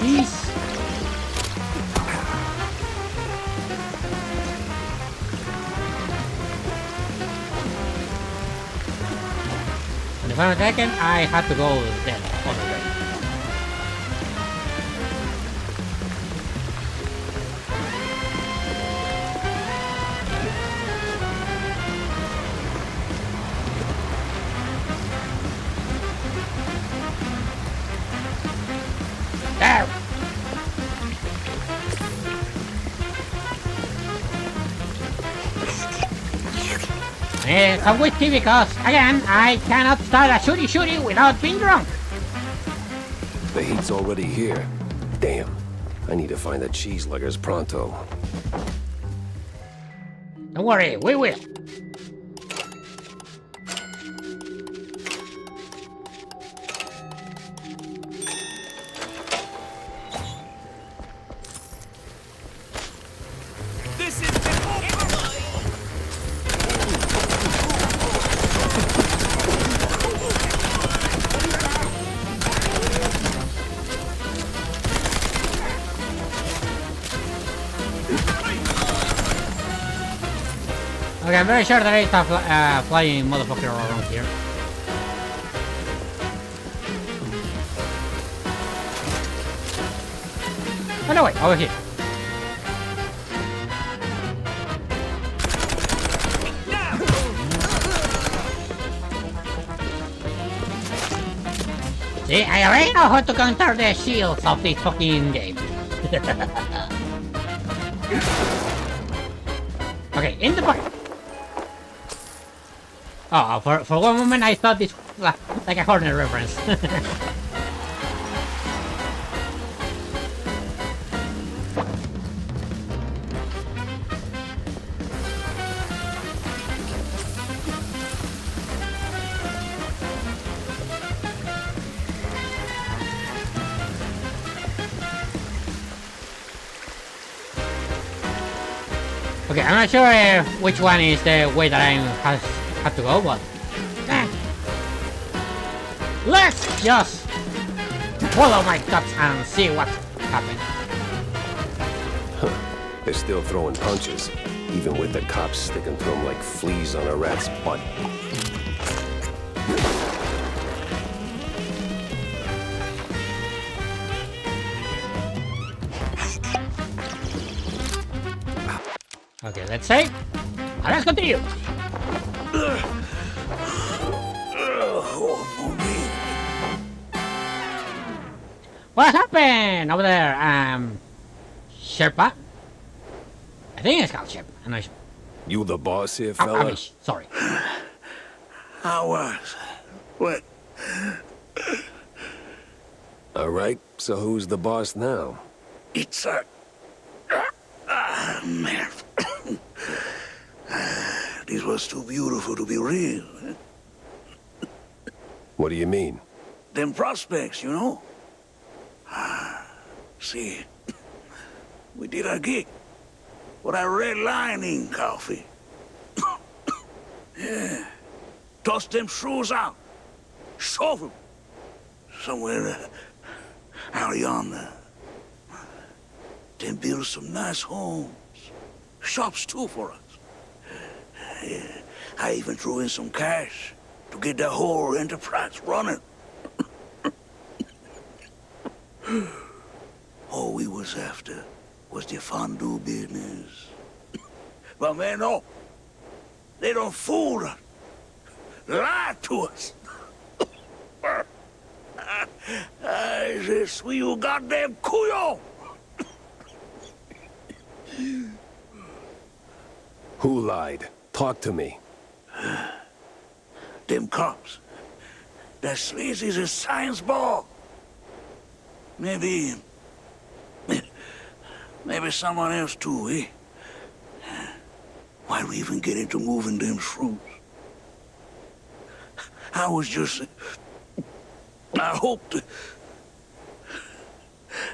These. And if I'm attacking, I have to go then all the way. There! Some whiskey because, again, I cannot start a shooty without being drunk. The heat's already here. Damn. I need to find the cheese luggers pronto. Don't worry, we will. Okay, I'm very sure there is a flying motherfucker around here. Oh no, wait, over here. See, I already know how to counter the shields of this fucking game. Okay, in the bucket. Oh, for one moment I thought this was like a Hornet reference. Okay, I'm not sure which one is the way that I have to go, but let's just follow my guts and see what happens. They're still throwing punches, even with the cops sticking through them like fleas on a rat's butt. Okay, let's save. And let's continue. What happened over there? Sherpa? I think it's called Sherpa. I'm not sure. You the boss here, fella? Amish, sorry. I was. What? All right, so who's the boss now? It's a... man. This was too beautiful to be real. What do you mean? Them prospects, you know? See, we did our gig. What I red lining coffee. Yeah. Toss them shrews out. Shove them. Somewhere out yonder. Then build some nice homes. Shops too for us. Yeah. I even threw in some cash to get that whole enterprise running. All we was after was the fondue business. But man, no. They don't fool us. Lie to us. Je suis un goddamn couillon. Who lied? Talk to me. Them cops. That sleazy's a science ball. Maybe someone else too, eh? Why'd we even get into moving them shrews? I was just... I hoped...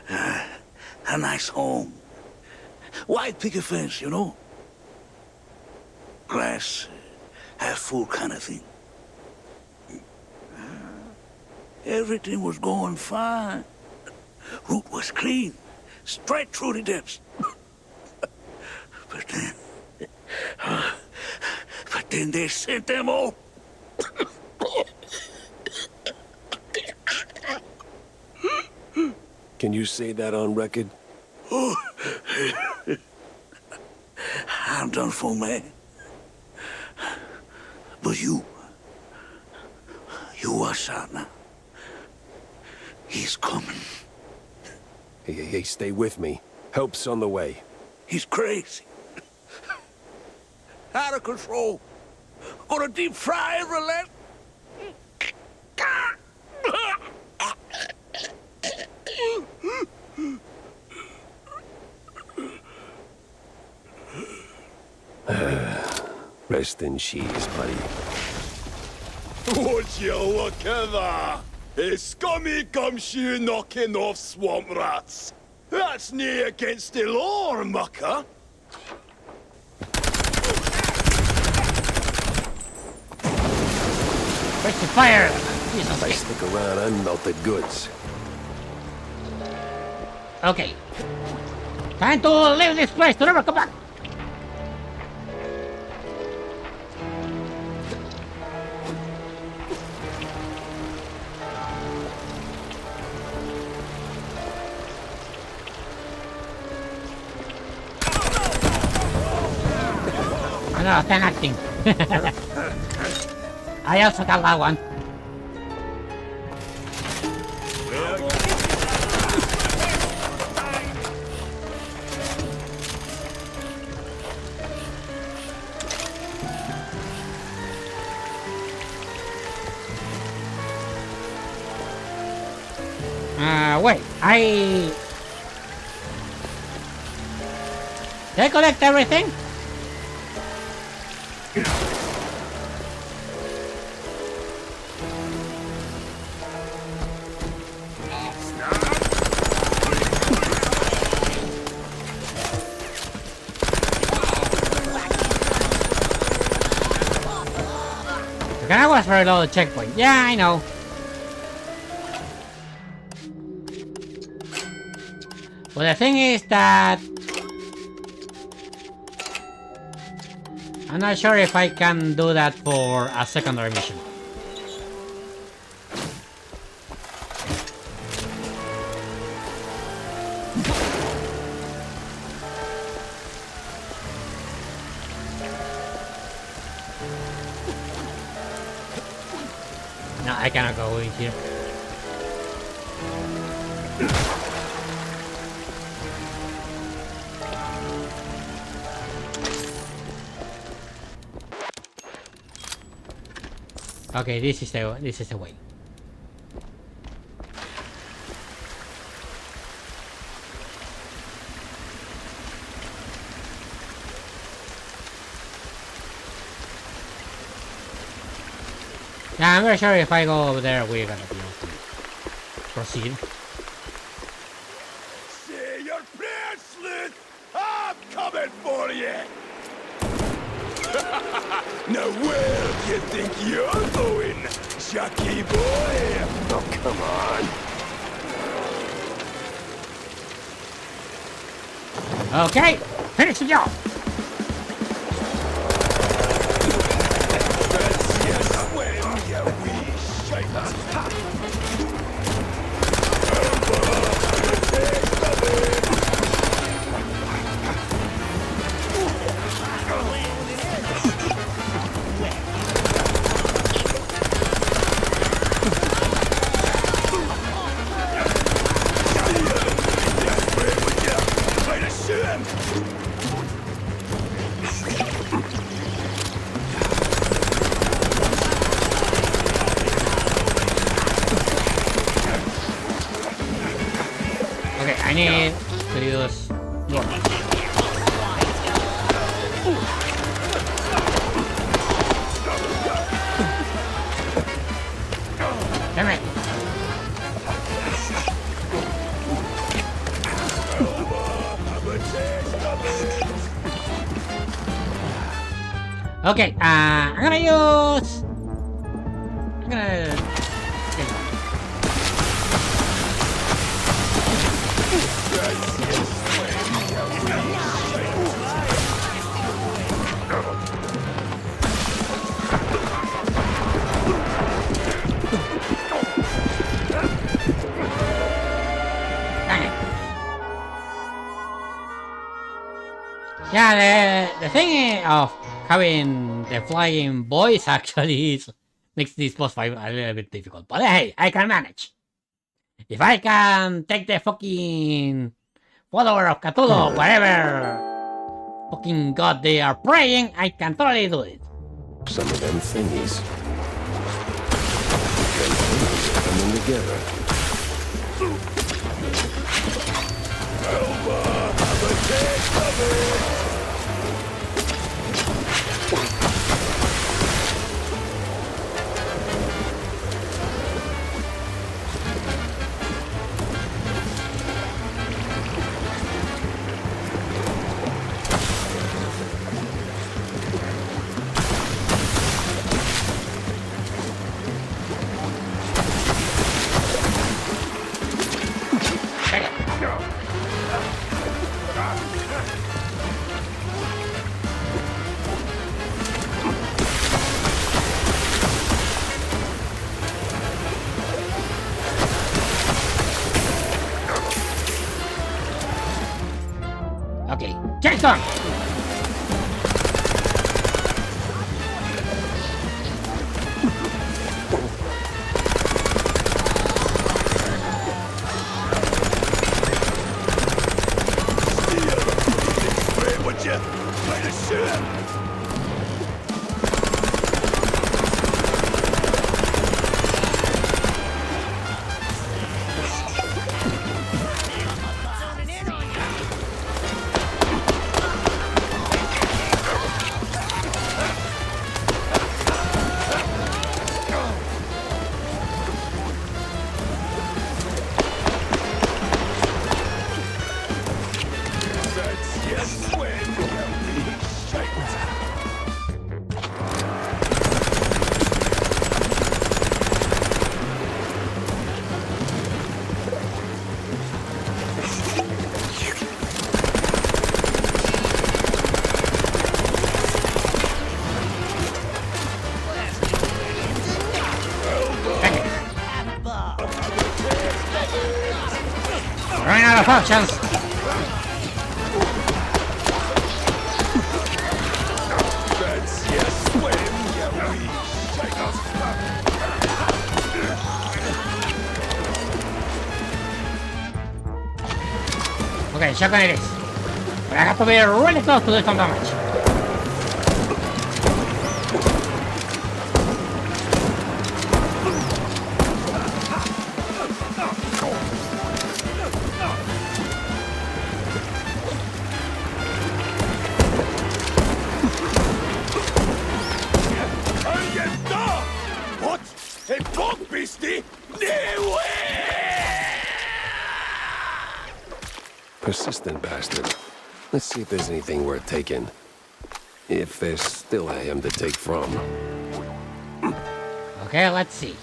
a nice home. White picket fence, you know? Glass, half full kind of thing. Everything was going fine. Route was clean, straight through the depths. But then they sent them all. Can you say that on record? I'm done for, man. But you watch out now. He's coming. Hey, stay with me. Help's on the way. He's crazy. Out of control. Gonna deep fry every last... Rest in cheese, buddy. Would you look at that? A scummy gumshoe knocking off swamp rats. That's nae against the law, mucker. Where's the fire? Jesus If I stick around, I'm melted goods. Okay. Time to leave this place to never come back. No, están acting. I also got that one. Wait, Did I collect everything? That was very low checkpoint. Yeah, I know. Well, the thing is that I'm not sure if I can do that for a secondary mission. No, I cannot go in here. Okay, this is the way. Yeah, I'm very sure if I go over there, we're gonna be able to proceed. Say your prayers, Sleuth! I'm coming for you! Now where do you think you're going, Jackie boy? Oh, come on. Okay, finish the job. Okay, I need to use normal. Damn it. Okay, I'm gonna use... I'm gonna... Yeah, the thing of having the flying boys actually makes this boss fight a little bit difficult. But hey, I can manage. If I can take the fucking follower of Cthulhu, whatever fucking god they are praying, I can totally do it. Some of them thingies. Them thingies are coming together. Okay, Jason! Would you? Try to shoot him! Running out of options. That's yes, swim, you wee shakers. Okay, shotgun it is. But I have to be really close to do some damage. What? A dog beastie? No way! Persistent bastard. Let's see if there's anything worth taking. If there's still a him to take from. Okay, let's see.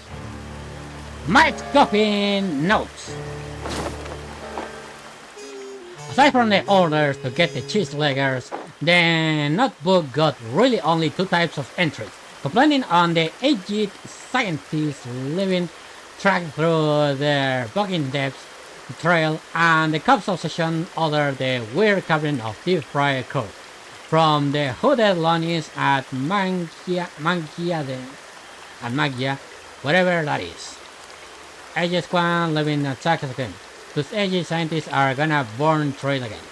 Might copy notes. Aside from the orders to get the cheese leggers, the notebook got really only 2 types of entries. Complaining on the aged scientists living track through their bogging depths trail, and the cop's obsession over the weird carving of deep fried coat from the hooded Lonis at Magia, whatever that is. Aged Squad living attacks again. Those aged scientists are gonna burn trail again.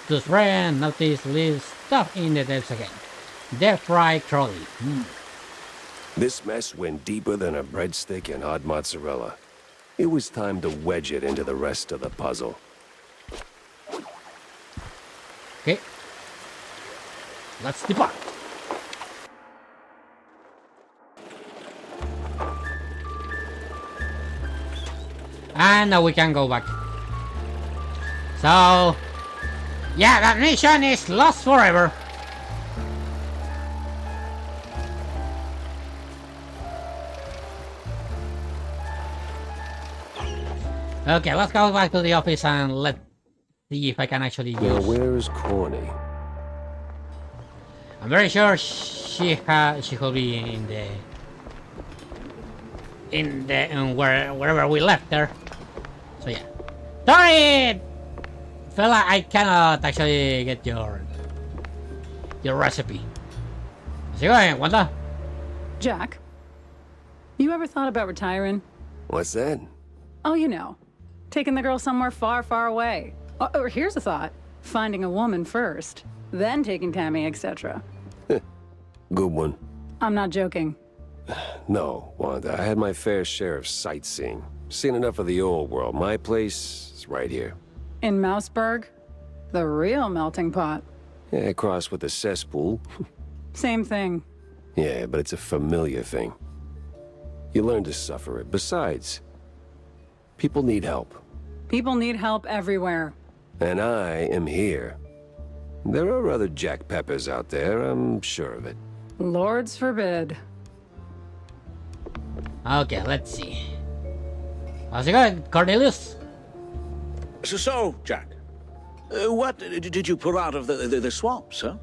Those rare notice leaves stuff in the depths again. Deep fried trolley. This mess went deeper than a breadstick and hot mozzarella. It was time to wedge it into the rest of the puzzle. Okay. Let's depart. And now we can go back. So, yeah, that mission is lost forever. Okay, let's go back to the office and let's see if I can actually use. Now, where's Corny? I'm very sure she will be in wherever we left her. So yeah. Sorry, fella, I cannot actually get your recipe. How's it going, Wanda? Jack, you ever thought about retiring? What's that? Oh, you know, taking the girl somewhere far, far away. Or here's a thought. Finding a woman first, then taking Tammy, etc. Good one. I'm not joking. No, Wanda, I had my fair share of sightseeing. Seen enough of the old world. My place is right here. In Mouseburg? The real melting pot. Yeah, across with the cesspool. Same thing. Yeah, but it's a familiar thing. You learn to suffer it. Besides, people need help. People need help everywhere. And I am here. There are other Jack Peppers out there, I'm sure of it. Lords forbid. Okay, let's see. How's it going, Cornelius? So, Jack, what did you pull out of the swamps, huh?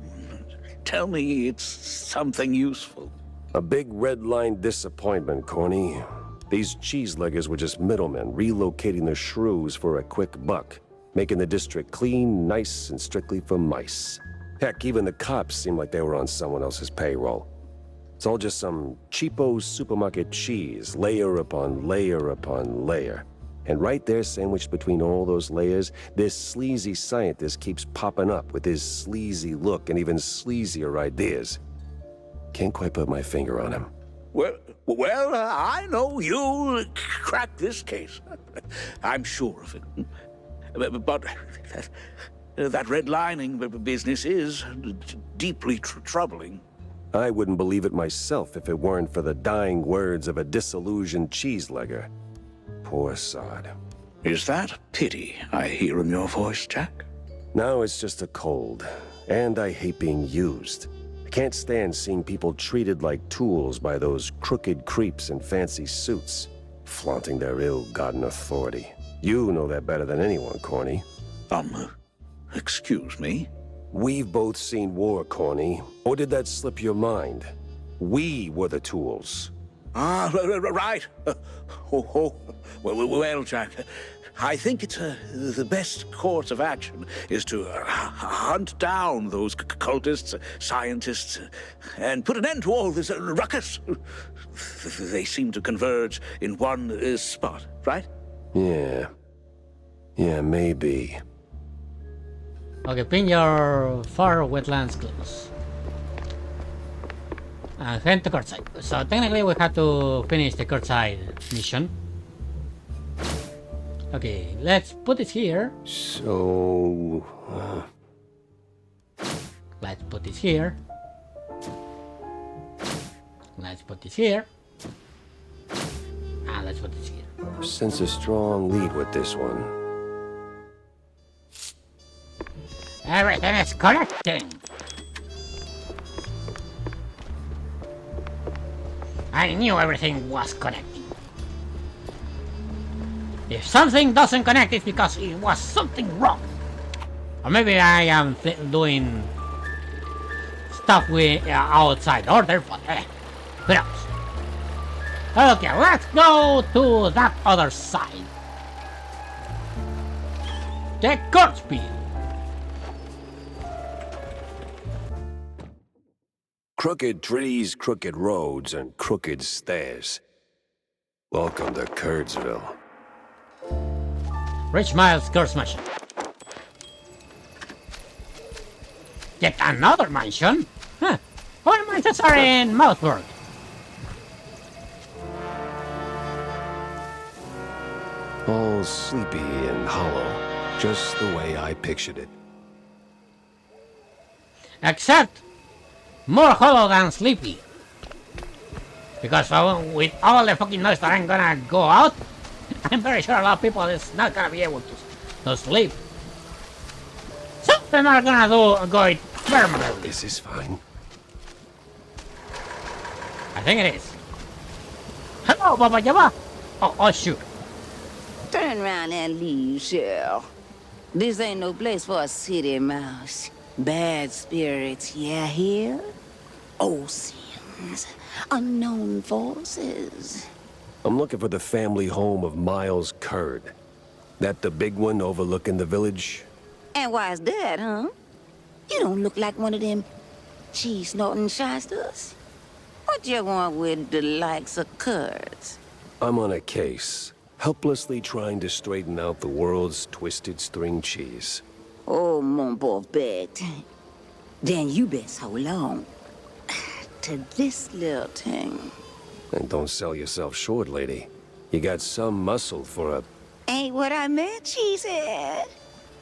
Tell me it's something useful. A big red line disappointment, Corny. These cheeseleggers were just middlemen relocating the shrews for a quick buck, making the district clean, nice, and strictly for mice. Heck, even the cops seemed like they were on someone else's payroll. It's all just some cheapo supermarket cheese, layer upon layer upon layer. And right there, sandwiched between all those layers, this sleazy scientist keeps popping up with his sleazy look and even sleazier ideas. Can't quite put my finger on him. Well, I know you'll crack this case. I'm sure of it. But that redlining business is deeply troubling. I wouldn't believe it myself if it weren't for the dying words of a disillusioned cheeselegger. Poor sod. Is that pity I hear in your voice, Jack? Now it's just a cold, and I hate being used. I can't stand seeing people treated like tools by those crooked creeps in fancy suits, flaunting their ill-gotten authority. You know that better than anyone, Corny. Excuse me? We've both seen war, Corny. Or did that slip your mind? We were the tools. Right. Well, Jack, I think it's the best course of action is to hunt down those cultists, scientists, and put an end to all this ruckus. They seem to converge in one spot, right? Yeah. Yeah, maybe. Okay, pin your far wetlands close. And head to Courtside. So technically we have to finish the Courtside mission. Okay, let's put it here. So... Let's put this here. Let's put this here. And let's put this here. sense a strong lead with this one. Everything is connecting. I knew everything was connecting. If something doesn't connect, it's because it was something wrong. Or maybe I am doing stuff with outside order, but who knows? Okay, let's go to that other side. The court speed. Crooked trees, crooked roads, and crooked stairs. Welcome to Curdsville. Rich Miles Curse Mansion. Yet another mansion? Huh. How many mansions are in Mouthwork? All sleepy and hollow, just the way I pictured it. Except more hollow than sleepy. Because with all the fucking noise that I'm gonna go out, I'm very sure a lot of people is not gonna be able to sleep. Some of them are gonna go it permanently. This is fine. I think it is. Hello, Baba Jabba. Oh shoot. Turn around and leave, Cheryl. This ain't no place for a city mouse. Bad spirits, yeah, here? Old sins, unknown forces. I'm looking for the family home of Miles Curd. That the big one overlooking the village? And why's that, huh? You don't look like one of them cheese-snorting shysters. What you want with the likes of Curds? I'm on a case, helplessly trying to straighten out the world's twisted string cheese. Oh, mon pauvre bête. Then you best hold on to this little thing. And don't sell yourself short, lady. You got some muscle for a... Ain't what I meant, she said.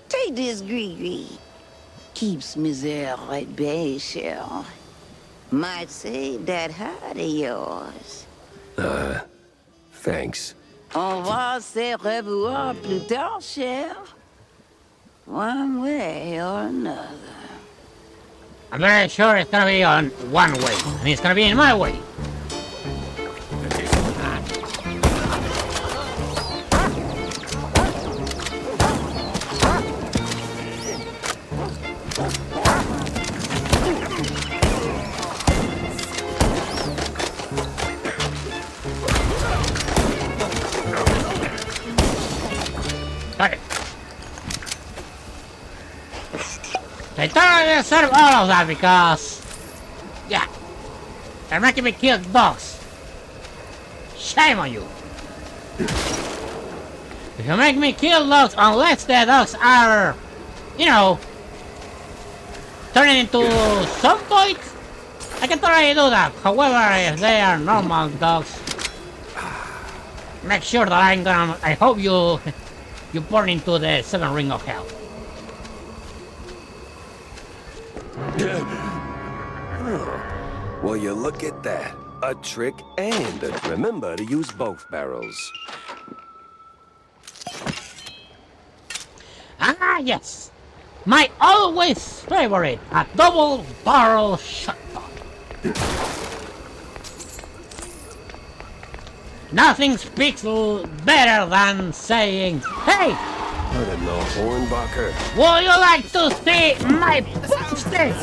Take this Grouchere. Keeps misère at bay, Cheryl. Might save that heart of yours. Thanks. On va se revoir plus tard, Cheryl. One way or another. I'm very sure it's gonna be on one way, and it's gonna be in my way. Got it. They totally deserve all of that because, yeah, they're making me kill dogs. Shame on you. If you make me kill dogs, unless the dogs are, you know, turning into zomboids, I can totally do that. However, if they are normal dogs, make sure that I hope you burn into the 7 ring of hell. Well, you look at that. A trick and remember to use both barrels. Ah, yes. My always favorite, a double barrel shotgun. Nothing speaks better than saying, hey, I don't know, Hornbacher. would you like to see my boomstick?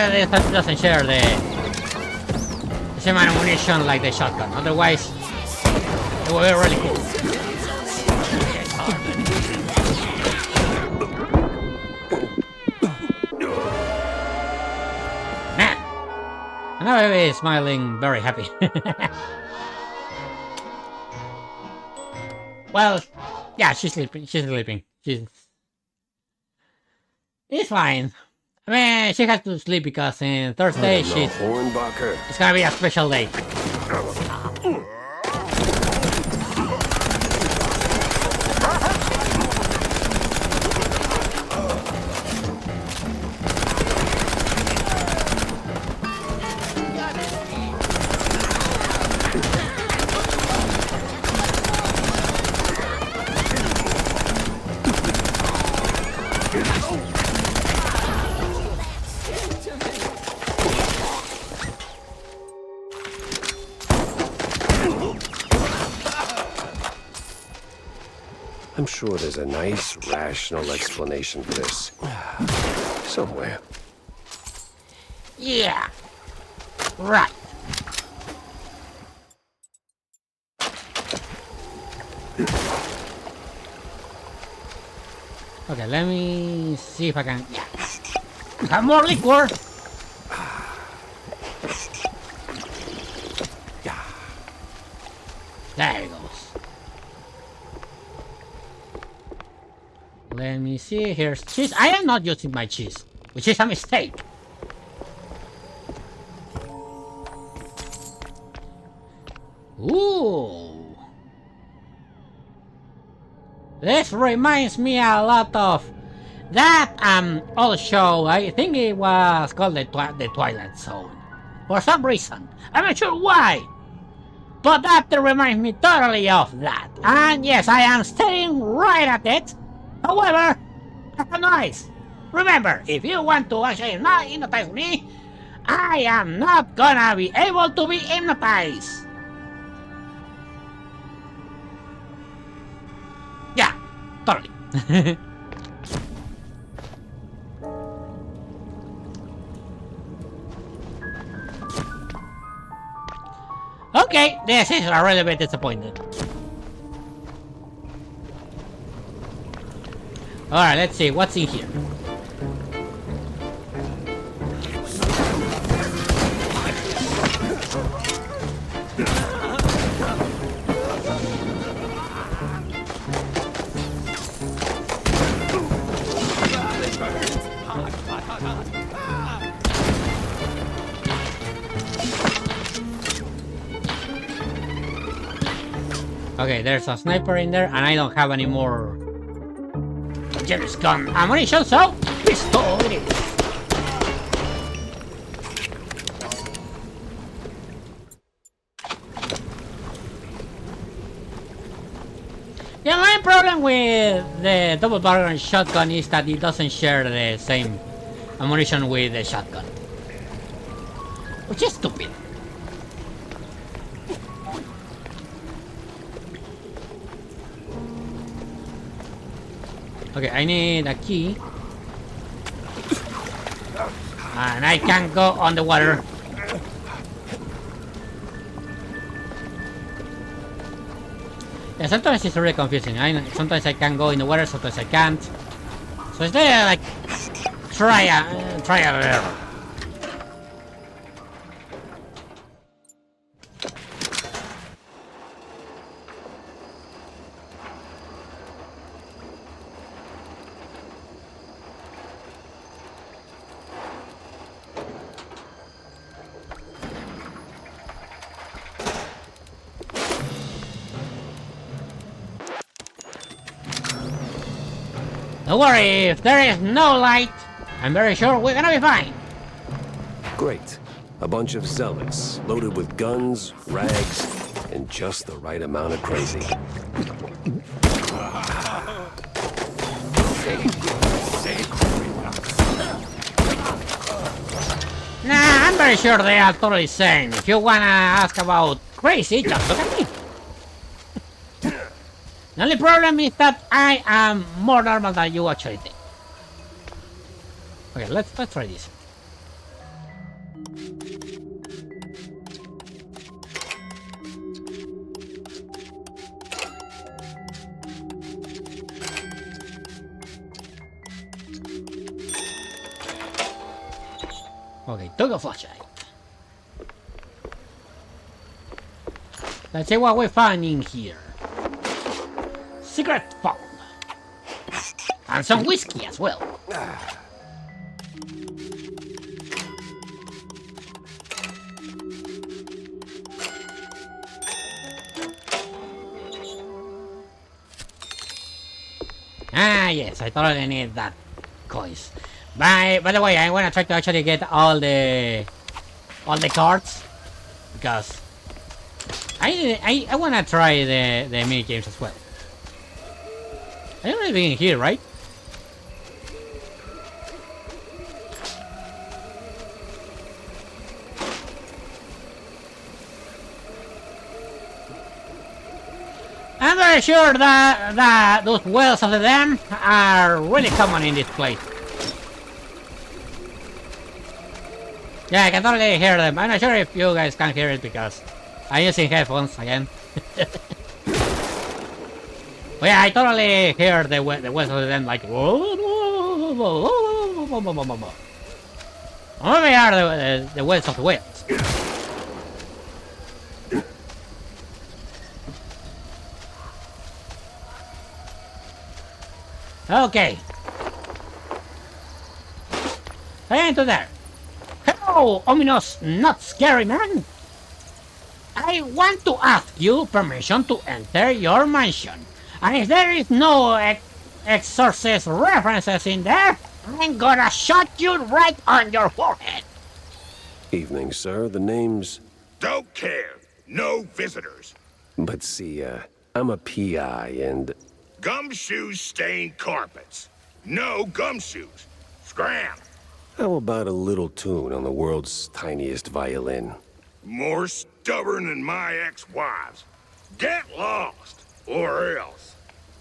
that it doesn't share the same ammunition like the shotgun. Otherwise, it would be really cool. Man, another baby is smiling, very happy. Well, yeah, she's sleeping. She's sleeping. It's fine. I mean, she has to sleep because on Thursday it's gonna be a special day. I'm sure there's a nice, rational explanation for this. Somewhere. Yeah. Right. Okay, let me see if I can. Yeah. Have more liquor. There it goes. Let me see. Here's cheese. I am not using my cheese, which is a mistake. Ooh. This reminds me a lot of that old show. I think it was called the Twilight Zone. For some reason. I'm not sure why. But that reminds me totally of that. And yes, I am staring right at it. However, that's nice. Remember, if you want to actually not hypnotize me, I am not gonna be able to be hypnotized. Yeah, totally. Okay, this is a really bit disappointed. Alright, let's see what's in here. Okay, there's a sniper in there, and I don't have any more generous gun ammunition, so pistol it is. Yeah, my problem with the double barrel shotgun is that it doesn't share the same ammunition with the shotgun, which is stupid. Okay, I need a key. And I can go on the water. Yeah, sometimes it's really confusing. Sometimes I can go in the water, sometimes I can't. So it's there like trial and error. Don't worry, if there is no light, I'm very sure we're gonna be fine. Great. A bunch of zealots, loaded with guns, rags, and just the right amount of crazy. Nah, I'm very sure they are totally sane. If you wanna ask about crazy, just look at me. The only problem is that I am more normal than you actually think. Okay, let's try this. Okay, took a flashlight. Let's see what we find in here. Secret found. And some whiskey as well. Ah, yes, I totally need that coins. By the way, I wanna try to actually get all the cards because I wanna try the mini games as well. I don't even in here, right? I'm very sure that those wells of the dam are really common in this place. Yeah, I can totally hear them. I'm not sure if you guys can hear it because I'm using headphones again. But yeah, I totally hear the wells of the dam like. Or maybe are the wells of the whales. Okay. Into there. Hello, ominous, not scary man. I want to ask you permission to enter your mansion. And if there is no exorcist references in there, I'm gonna shot you right on your forehead. Evening, sir. The name's... Don't care. No visitors. But see, I'm a PI and... Gumshoes stain carpets. No gumshoes. Scram. How about a little tune on the world's tiniest violin? More stubborn than my ex-wives. Get lost, or else.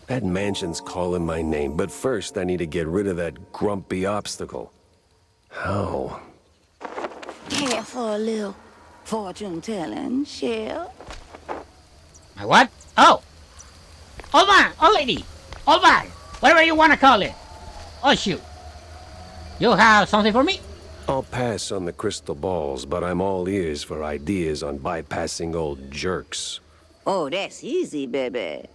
That mansion's calling my name, but first I need to get rid of that grumpy obstacle. How? Care for a little fortune-telling, Shell? My what? Oh! Old man! Old lady! Old man! Whatever you wanna call it! Oh shoot! You have something for me? I'll pass on the crystal balls, but I'm all ears for ideas on bypassing old jerks. Oh, that's easy, baby.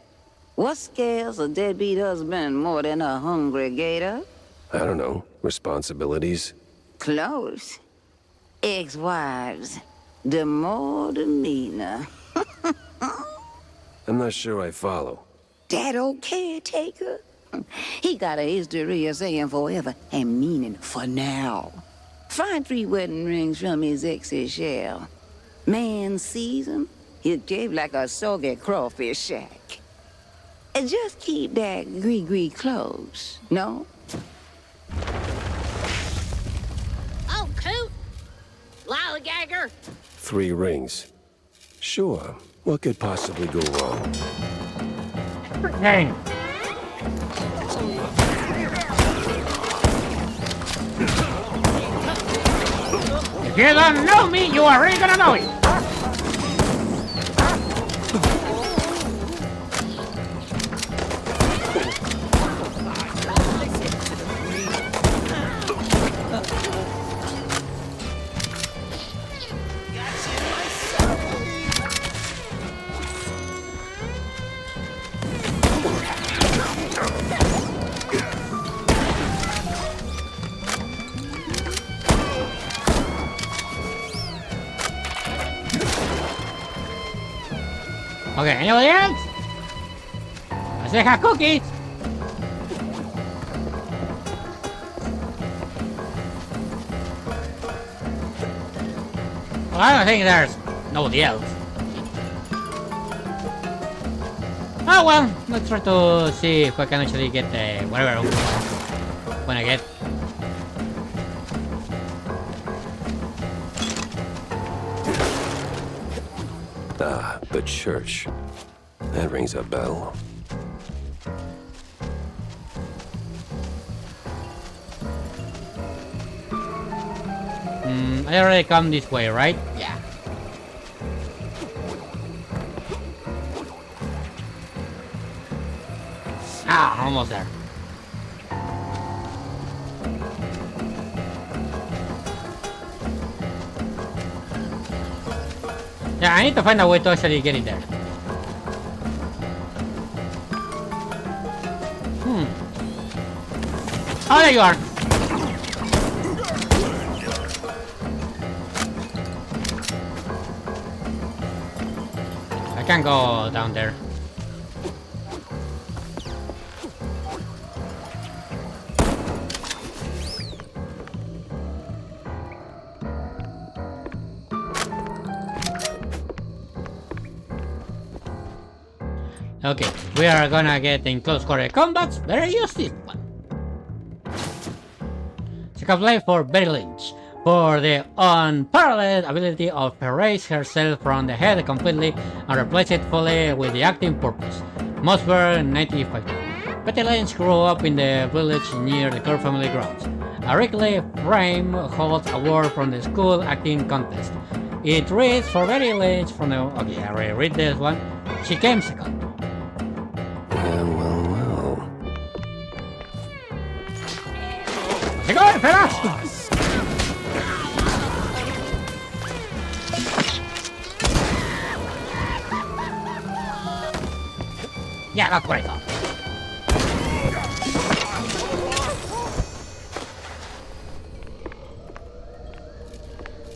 What scares a deadbeat husband more than a hungry gator? I don't know. Responsibilities? Close. Ex-wives. The more the meaner. I'm not sure I follow. That old caretaker? He got a history of saying forever and meaning for now. Find 3 wedding rings from his ex's shell. Man sees him, he'll cave like a soggy crawfish shack. And just keep that gree-gree close, no? Oh, coot! Lollygagger! 3 rings. Sure. What could possibly go wrong? Dang. If you don't know me, you are really gonna know it. Okay, anybody else? I still have cookies. Well, I don't think there's nobody else. Oh well, let's try to see if I can actually get the whatever when I get. Ah, the church. That rings a bell. I already come this way, right? Yeah. Ah, almost there. Yeah, I need to find a way to actually get in there. Oh, there you are. I can't go down there. Okay, we are gonna get in close quarter combats. Better use this one. Second play for Betty Lynch for the unparalleled ability of erase herself from the head completely and replace it fully with the acting purpose. Mossberg 95. Betty Lynch grew up in the village near the Kerr family grounds. A Wrigley frame holds a award from the school acting contest. It reads for Betty Lynch from the... Okay, I already read this one. She came second. Well. ¡Se corre, pelas! Yeah, that's what I thought.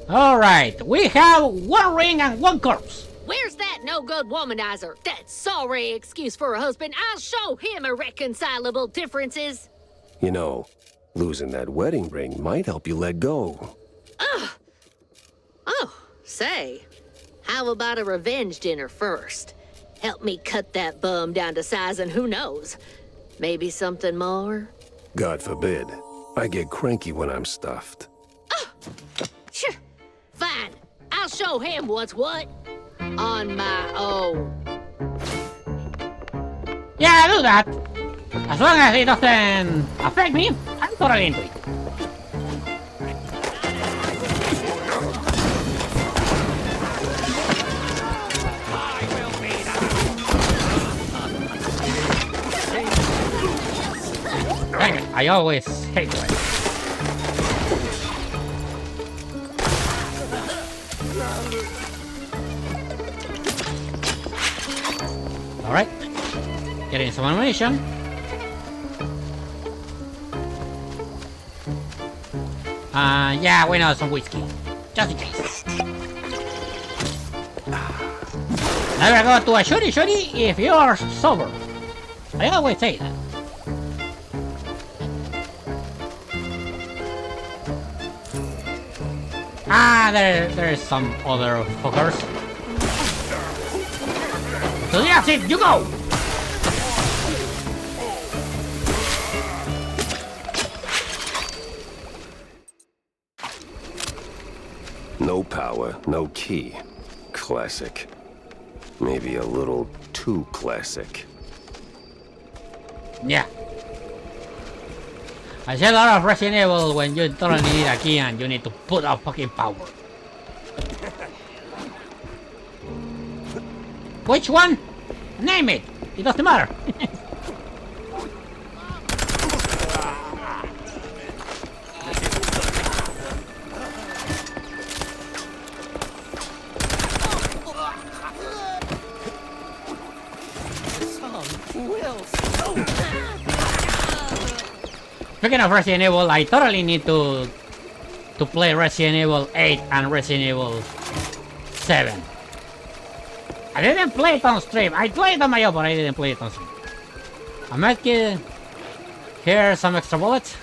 Alright, we have one ring and one corpse. Where's that no-good womanizer? That sorry excuse for a husband. I'll show him irreconcilable differences. You know, losing that wedding ring might help you let go. Ugh. Oh, say, how about a revenge dinner first? Help me cut that bum down to size and who knows, maybe something more? God forbid. I get cranky when I'm stuffed. Sure. Fine, I'll show him what's what. On my own. Yeah, do that. As long as it doesn't affect me, I'm totally into it. Dang it, I always hate it. Alright. Getting some ammunition. Yeah, we know some whiskey. Just in case. Never go to a shooty if you're sober. I always say that. There's some other fuckers. So that's it, you go! No power, no key. Classic. Maybe a little too classic. Yeah. I said a lot of Resident Evil when you totally need a key and you need to put out fucking power. Which one? Name it! It doesn't matter. Speaking of Resident Evil, I totally need to play Resident Evil 8 and Resident Evil 7. I didn't play it on stream. I played it on my own, but I didn't play it on stream. I might get here some extra bullets.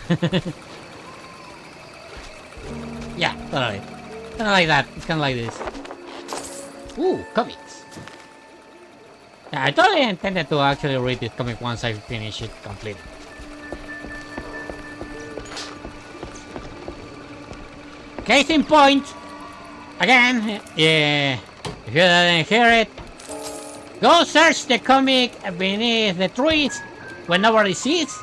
Yeah, totally. Kind of like that. It's kind of like this. Ooh, comics. Yeah, I totally intended to actually read this comic once I finish it completely. Case in point, again, yeah, if you didn't hear it, go search the comic beneath the trees when nobody sees.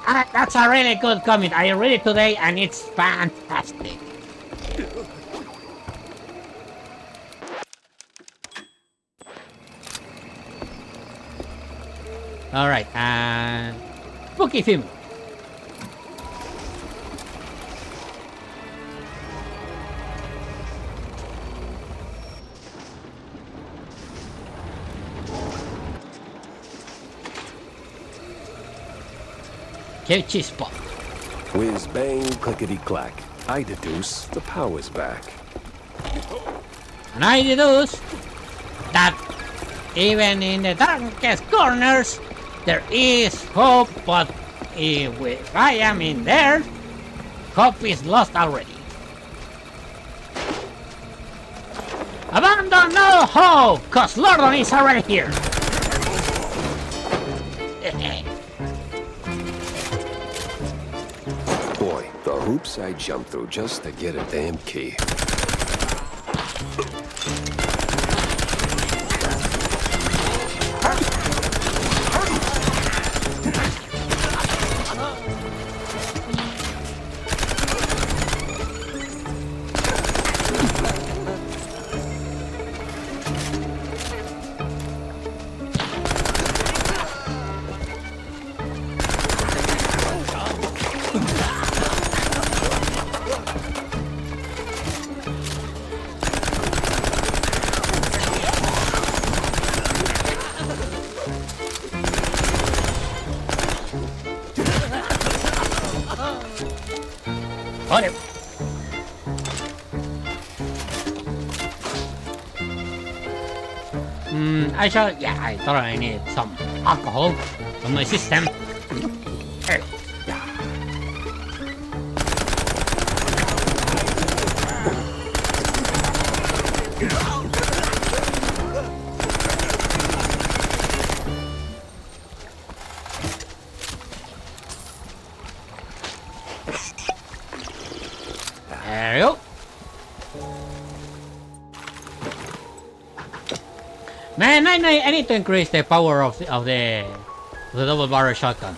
That's a really good comic. I read it today and it's fantastic. Alright, spooky film. Cheese spot. Whiz bang, clickety clack. I deduce the power's back. And I deduce that even in the darkest corners, there is hope, but if I am in there, hope is lost already. Abandon no hope, cause Lordon is already here. Boy, the hoops I jumped through just to get a damn key. Got him. I thought I need some alcohol on my system. Here. There you go. Man, I need to increase the power of the double barrel shotgun.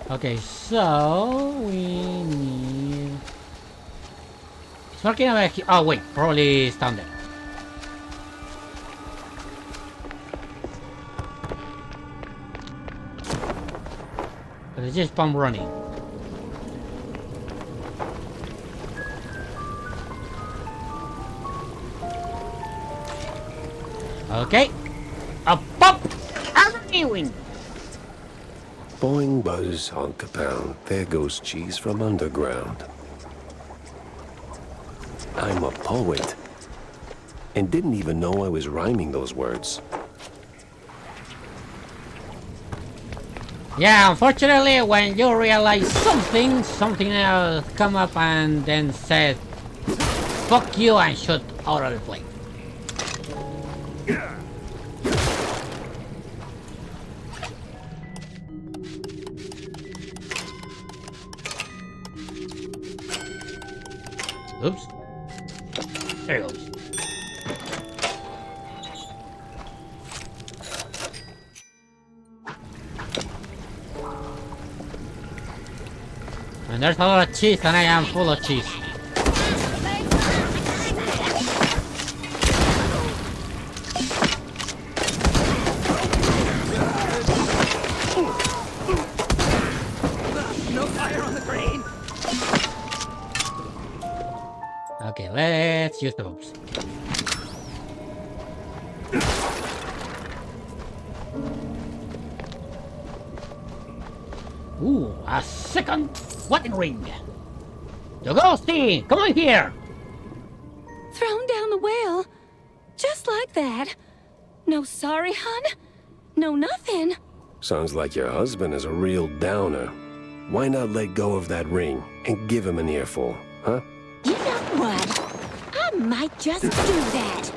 Okay, so we need. It's working over here. Oh wait, probably it's down there. But it's just pump running. Okay. Up, up! Everything! Boing, buzz, honk a pound. There goes cheese from underground. I'm a poet. And didn't even know I was rhyming those words. Yeah, unfortunately, when you realize something else come up and then said, fuck you and shoot out of the plane. Oops. There it goes. And there's a lot of cheese and I am full of cheese. No fire on the green. Okay, let's use the bombs. Ooh, a second wedding ring. You go, Steve. Come on here. Thrown down the well. Just like that. No sorry, hun? No nothing. Sounds like your husband is a real downer. Why not let go of that ring and give him an earful, huh? You know what? I might just do that.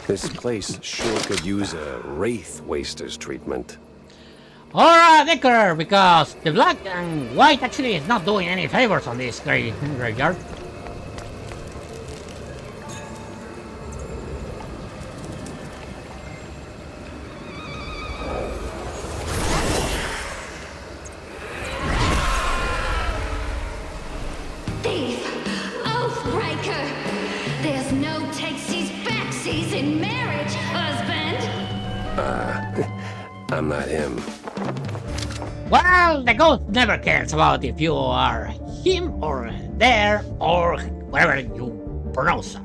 This place sure could use a wraith waster's treatment. Alright, Decker, because the black and white actually is not doing any favors on this graveyard. Thief! Oathbreaker! There's no takesies backsies in marriage, husband! I'm not him. Well, the ghost never cares about if you are him or there or whatever you pronounce it.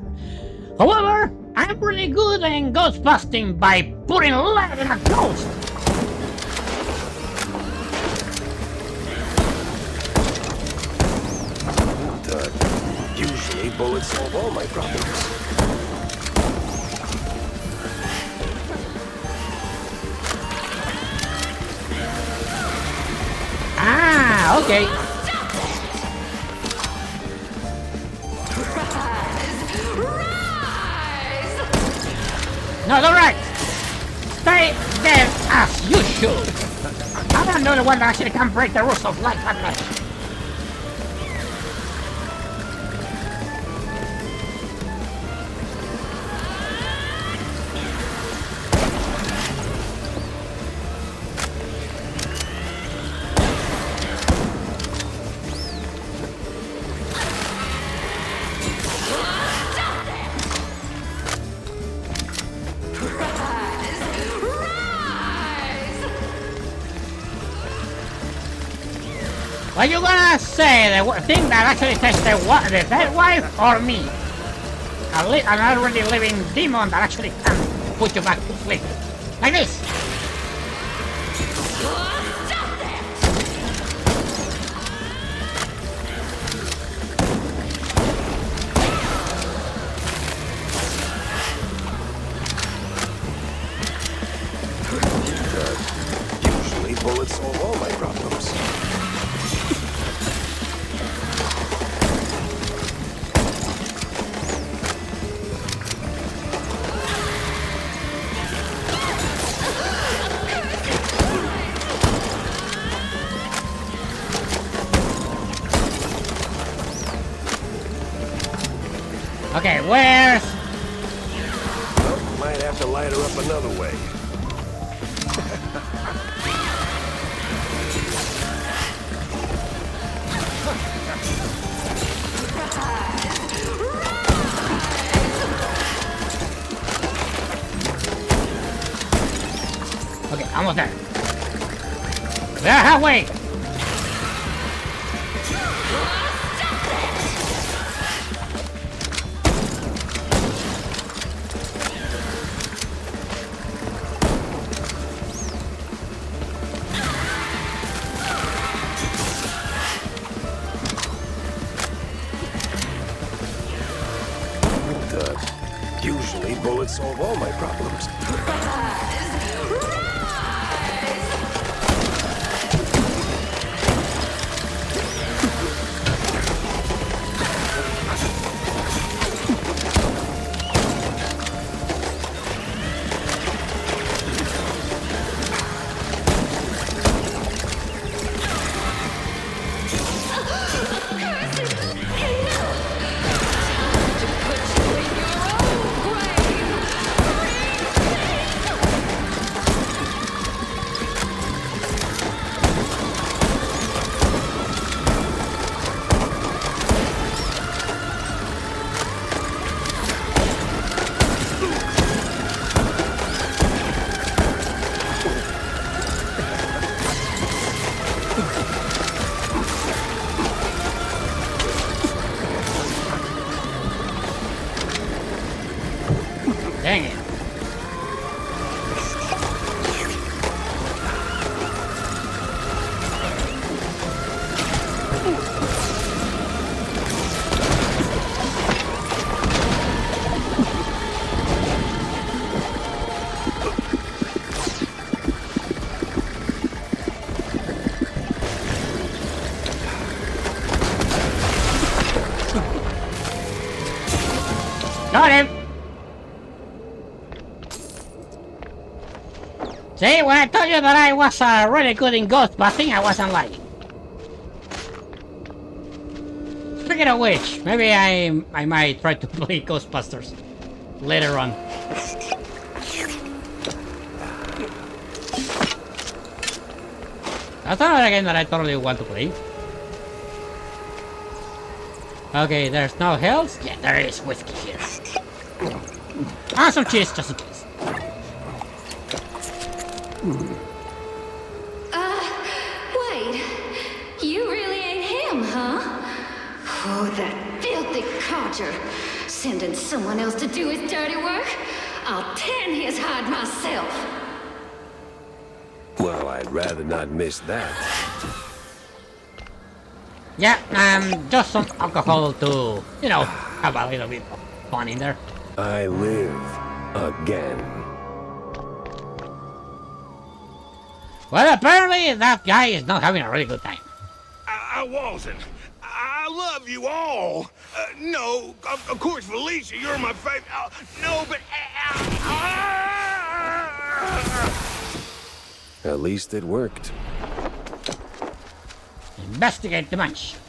However, I'm really good in ghost busting by putting lead in a ghost. Usually bullets solve all my problems. Ah, okay. No, don't rise! Stay there as you should! I'm not the one that actually can break the rules of life and death. Are you gonna say the thing that actually takes the dead wife or me? An already living demon that actually can put you back to sleep. Like this! Usually bullets solve all my problems. Okay, where's... Well, might have to light her up another way. Okay, almost there. We're halfway! Usually bullets solve all my problems. Dang it. Got him! See, when I told you that I was really good in ghost busting, I wasn't lying. Speaking of which, maybe I might try to play Ghostbusters later on. That's another game that I totally want to play. Okay, there's no health. Yeah, there is whiskey here. And some cheese, just in case. What Oh, that filthy codger. Sending someone else to do his dirty work? I'll tan his hide myself. Well, I'd rather not miss that. Yeah, just some alcohol to, you know, have a little bit of fun in there. I live again. Well, apparently that guy is not having a really good time. I wasn't. I love you all. No, of course, Felicia, you're my favorite. No, but... At least it worked. Investigate the mansion.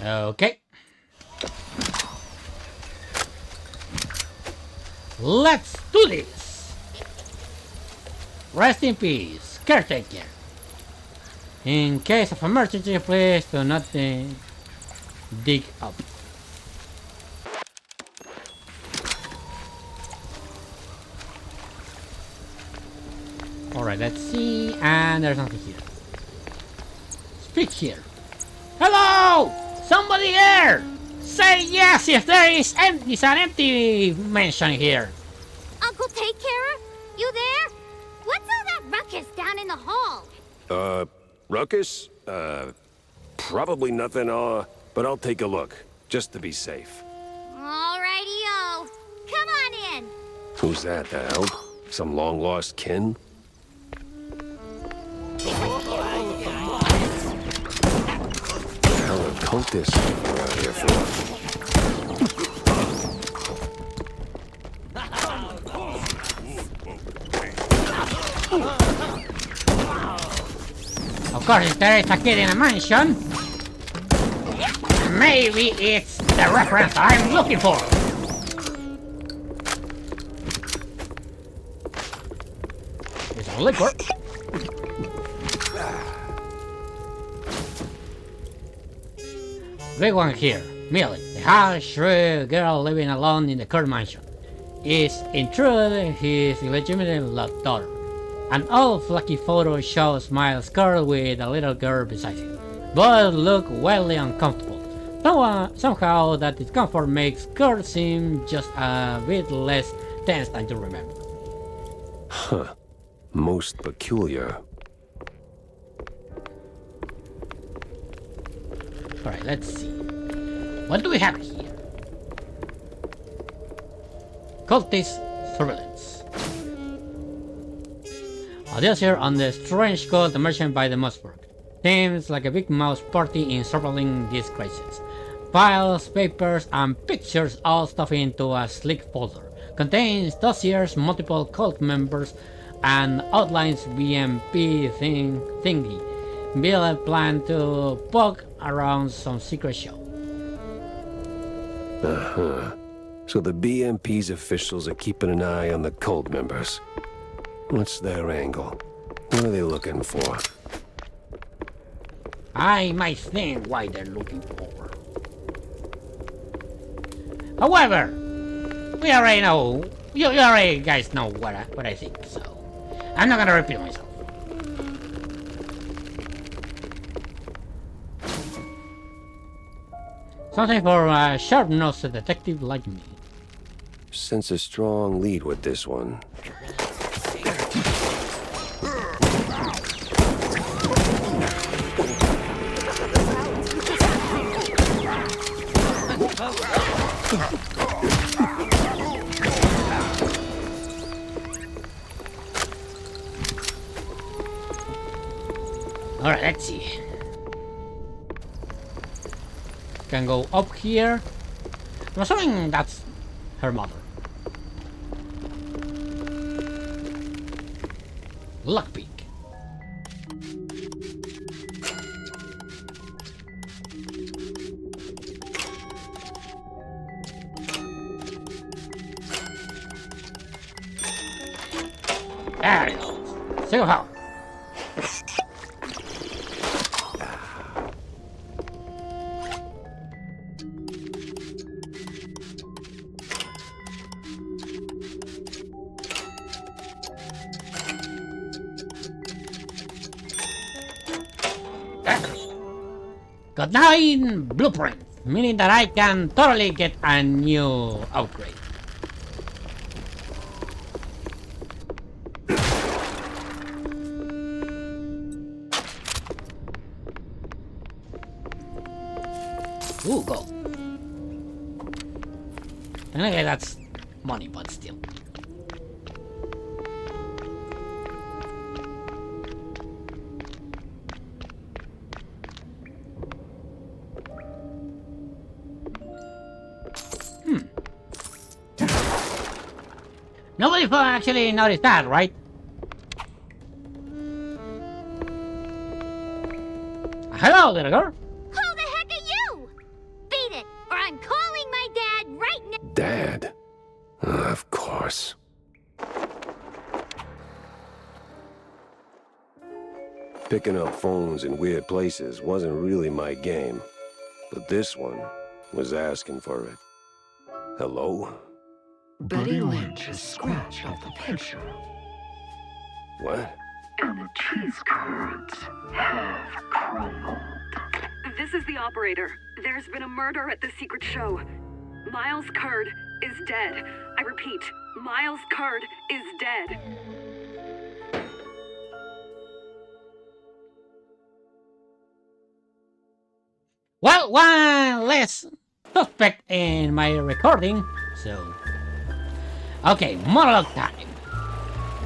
Okay. Let's do this. Rest in peace, caretaker. In case of emergency, please do not dig up. Alright, let's see. And there's nothing here. Speak here. Hello! Somebody there! Say yes if there is an empty mansion here. Uncle Take Carer? You there? What's all that ruckus down in the hall? Ruckus? Probably nothing, but I'll take a look, just to be safe. Alrighty-o. Come on in. Who's that, the hell? Some long-lost kin? Hell, a cultist around here for? Of course, if there is a kid in a mansion, maybe it's the reference I'm looking for. There's a liquor. Big one here. Millie, the half-shrew girl living alone in the current mansion, is in truth his illegitimate daughter. An old flaky photo shows Miles curled with a little girl beside him. Both look wildly uncomfortable. Somehow that discomfort makes Kurt seem just a bit less tense than to remember. Huh. Most peculiar. Alright, let's see. What do we have here? Cultist surveillance. Audience here on the strange cult emerged by the Mossberg. Seems like a big mouse party in surveilling this crisis. Files, papers, and pictures all stuffed into a sleek folder. Contains dossiers, multiple cult members, and outlines BMP thingy. Bill planned to poke around some secret show. Uh-huh. So the BMP's officials are keeping an eye on the cult members. What's their angle? What are they looking for? I might think why they're looking for. However, we already know. You already guys know what I think, so I'm not gonna repeat myself. Something for a sharp-nosed detective like me. Sense a strong lead with this one. Alright, let's see. Can go up here. I'm assuming that's her mother. Lockpick. There it goes. Single power. got 9 blueprints, meaning that I can totally get a new upgrade. Ooh, go. Okay, that's money, but still. Nobody actually noticed that, right? Hello, little girl. Who the heck are you? Beat it, or I'm calling my dad right now. Dad? Of course. Picking up phones in weird places wasn't really my game, but this one was asking for it. Hello? Buddy Lynch is scratched off the picture. What? And the cheese curds have crumbled. This is the operator. There's been a murder at the secret show. Miles Curd is dead. I repeat, Miles Curd is dead. Well, one less suspect in my recording, so... Okay, monologue time.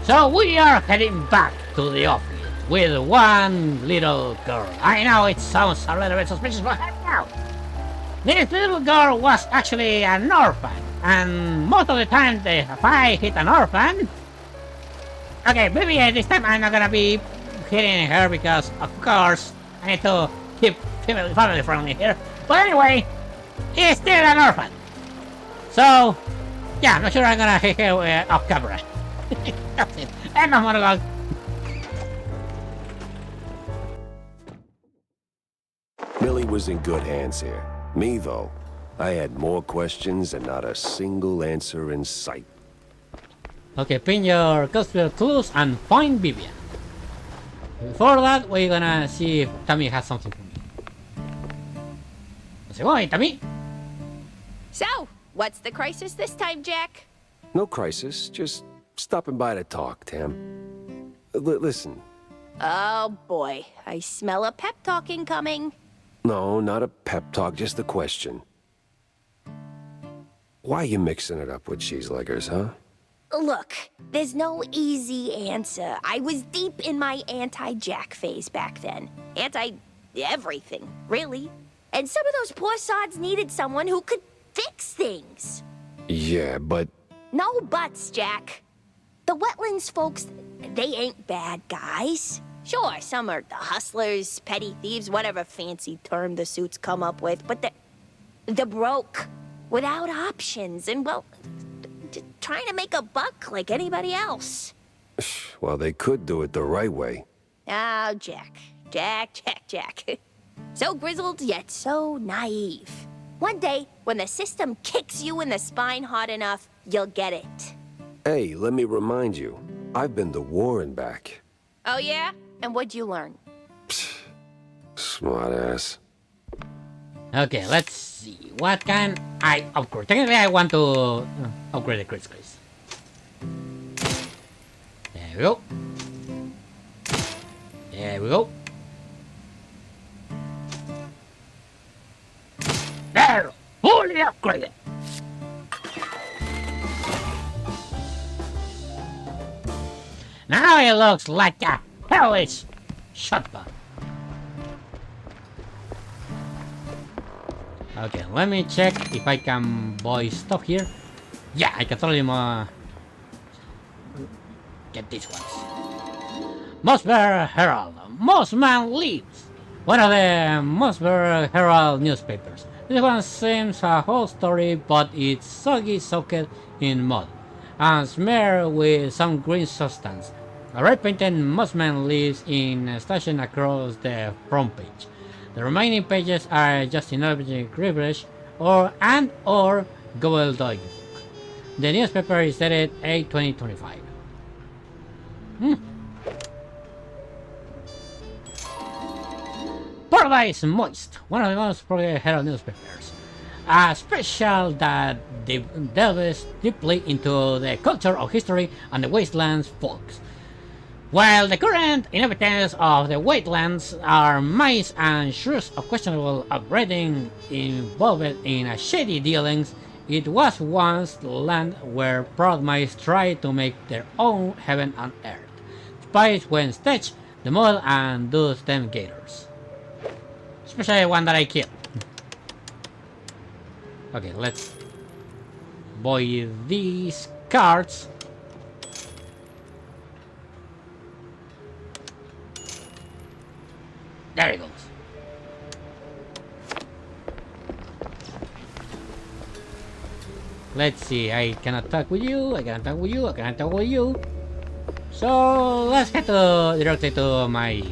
So we are heading back to the office with one little girl. I know it sounds a little bit suspicious, but heck no! This little girl was actually an orphan, and most of the time if I hit an orphan... Okay, maybe this time I'm not gonna be hitting her because, of course, I need to keep family friendly here. But anyway, it's still an orphan. So, yeah, I'm not sure I'm gonna hit her off camera. That's it. End of monologue. Millie was in good hands here. Me, though, I had more questions and not a single answer in sight. Okay, pin your customer clues and find Vivian. Before that, we're gonna see if Tammy has something for me. How's it going, Tammy? So, what's the crisis this time, Jack? No crisis, just stopping by to talk, Tam. Listen. Oh boy, I smell a pep talk incoming. No, not a pep talk, just a question. Why are you mixing it up with cheeseleggers, huh? Look, there's no easy answer. I was deep in my anti-Jack phase back then. Anti-everything, really. And some of those poor sods needed someone who could fix things. Yeah, but... No buts, Jack. The Wetlands folks, they ain't bad guys. Sure, some are the hustlers, petty thieves, whatever fancy term the suits come up with, but they're broke, without options, and, well, trying to make a buck like anybody else. Well, they could do it the right way. Oh, Jack. So grizzled, yet so naive. One day, when the system kicks you in the spine hard enough, you'll get it. Hey, let me remind you, I've been to war and back. Oh, yeah? And what'd you learn? Smart ass. Okay, let's see. What can I upgrade? Technically, I want to upgrade the crit space. There we go. There we go. There! Fully upgraded! Now it looks like a hellish shotgun. Okay, let me check if I can buy stuff here. Yeah, I can totally get these ones. Mossberg Herald. Mossman leaves. One of the Mossberg Herald newspapers. This one seems a whole story, but it's soggy soaked in mud and smeared with some green substance. A red painted Mossman leaves in a station across the front page. The remaining pages are just intelligent gibberish or gobbledygook. The newspaper is dated 8/2025. Paradise Moist, one of the most popular Herald newspapers. A special that delves deeply into the culture of history and the Wastelands folks. While the current inhabitants of the Wastelands are mice and shrews of questionable upbringing involved in shady dealings, it was once the land where proud mice tried to make their own heaven on earth. Spies when stage the mud and do them gators. Especially the one that I killed. Okay, let's buy these cards. There it goes. Let's see, I can attack with you, I can attack with you, I can attack with you. So let's head directly to my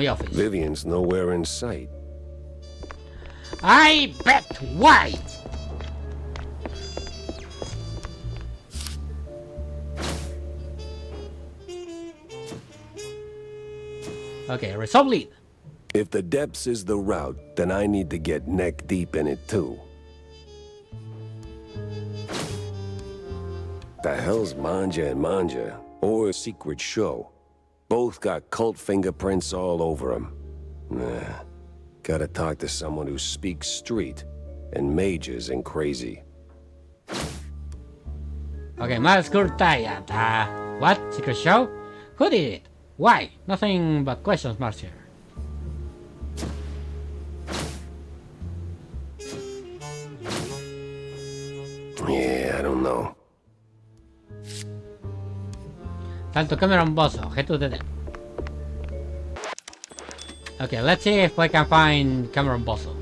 office. Vivian's nowhere in sight. I bet why. Okay, resolve lead. If the depths is the route, then I need to get neck deep in it too. The hell's Manja and Manja, or a secret show? Both got cult fingerprints all over them. Nah, gotta talk to someone who speaks street and mages and crazy. Okay, Miles Gurtayat. What? Secret show? Who did it? Why? Nothing but questions marks here. Yeah, I don't know. Tanto Cameron Bosso, head to the deck. Okay, let's see if we can find Cameron Bosso.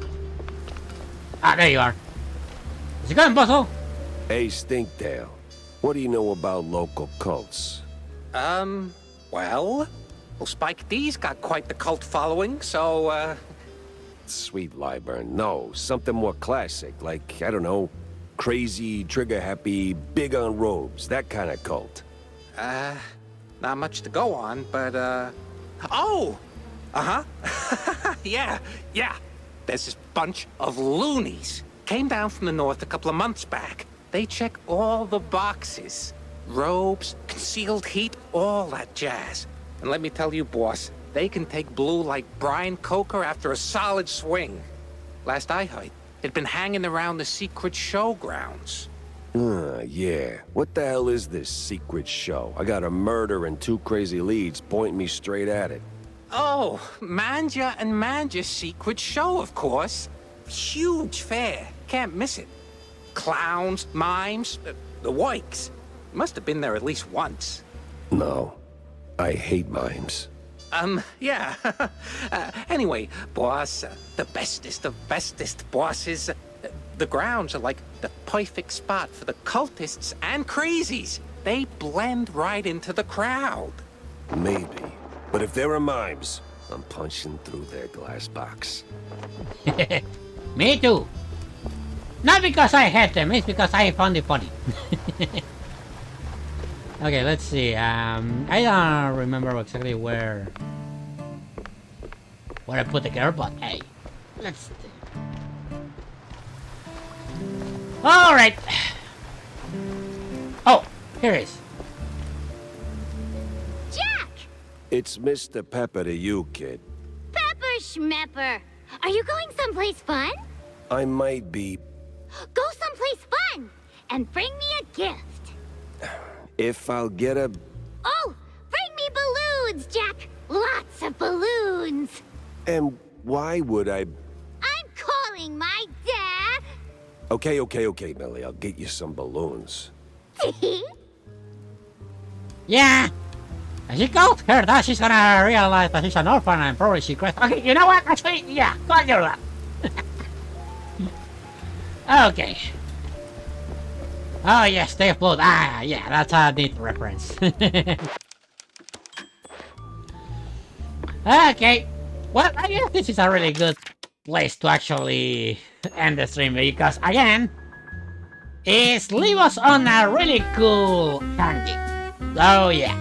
Ah, there you are. Is it going, Bosso? Hey, Stinktail. What do you know about local cults? Well, Spike D's got quite the cult following, so, Sweet Liburn. No, something more classic, like, I don't know, crazy, trigger-happy, big on robes, that kind of cult. Not much to go on, but, oh! Uh-huh. Yeah. There's this bunch of loonies. Came down from the north a couple of months back. They check all the boxes. Robes, concealed heat, all that jazz. And let me tell you, boss, they can take blue like Brian Coker after a solid swing. Last I heard, it'd been hanging around the secret showgrounds. Yeah. What the hell is this secret show? I got a murder and two crazy leads pointing me straight at it. Oh, Manja and Manja's secret show, of course. Huge fair. Can't miss it. Clowns, mimes, the wikes. Must have been there at least once. No. I hate mimes. Yeah. Anyway, boss, the bestest of bestest bosses. The grounds are like the perfect spot for the cultists and crazies. They blend right into the crowd. Maybe. But if there are mimes, I'm punching through their glass box. Me too. Not because I hate them, it's because I found it funny. Okay, let's see. I don't remember exactly where I put the girl, but hey, let's see. All right. Oh, here it is. Jack! It's Mr. Pepper to you, kid. Pepper Schmepper! Are you going someplace fun? I might be, Go someplace fun! And bring me a gift! if I'll get a... Oh! Bring me balloons, Jack! Lots of balloons! And why would I... I'm calling my dad! Okay, Millie, I'll get you some balloons. Yeah. As she goes her that, she's gonna realize that she's an orphan and probably she cries. Okay, you know what? Actually, yeah, go and do that. Okay. Oh yes, they have blood. Ah, yeah, that's a neat reference. Okay. Well, I guess this is a really good place to actually end the stream because again, it leaves us on a really cool tangent. Oh yeah.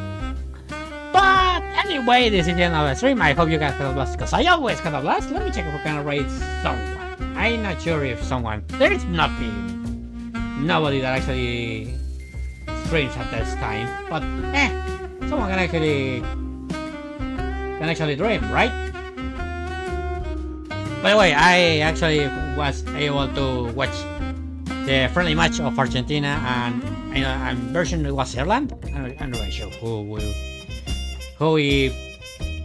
But anyway, this is the end of the stream. I hope you guys had a blast, because I always had a blast. Let me check if we can rate someone. I'm not sure if someone... There's nobody that actually streams at this time, but someone can actually dream, right? By the way, I actually was able to watch the friendly match of Argentina and version it was Ireland. I'm not really sure who we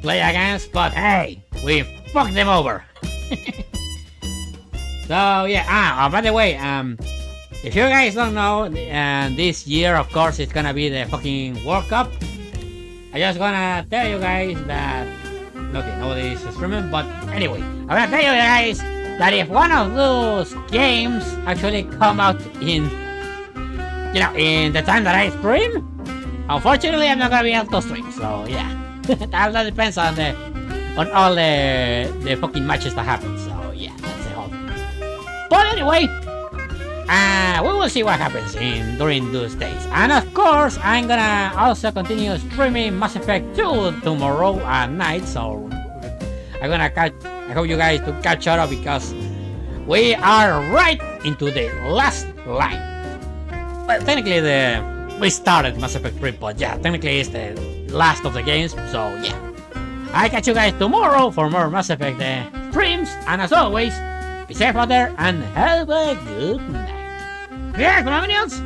play against, but hey, we fucked them over. So yeah. By the way, if you guys don't know, this year, of course, it's gonna be the fucking World Cup. I just gonna tell you guys that nobody is streaming, but anyway, I'm gonna tell you guys that if one of those games actually come out in the time that I stream, unfortunately, I'm not gonna be able to stream. So yeah, that depends on all the fucking matches that happen. So yeah, that's the whole thing. But anyway. We will see what happens during those days. And of course, I'm gonna also continue streaming Mass Effect 2 tomorrow at night, so I hope you guys to catch up because we are right into the last line. Well, technically we started Mass Effect 3, but yeah, technically it's the last of the games, so yeah. I catch you guys tomorrow for more Mass Effect streams, and as always, be safe out there and have a good night. Yeah, come on, minions!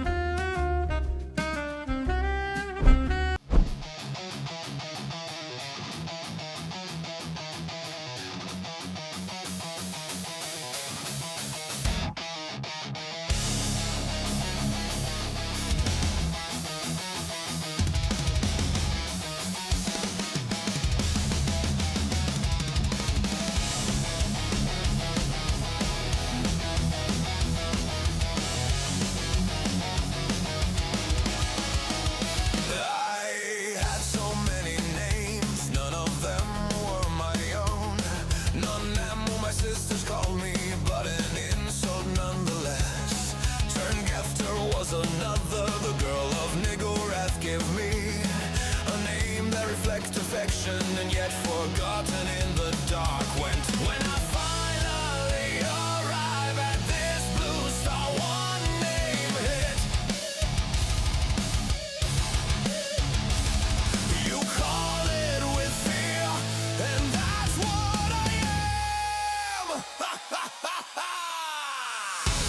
And yet forgotten in the dark. When I finally arrive at this blue star, one name hit. You call it with fear, and that's what I am.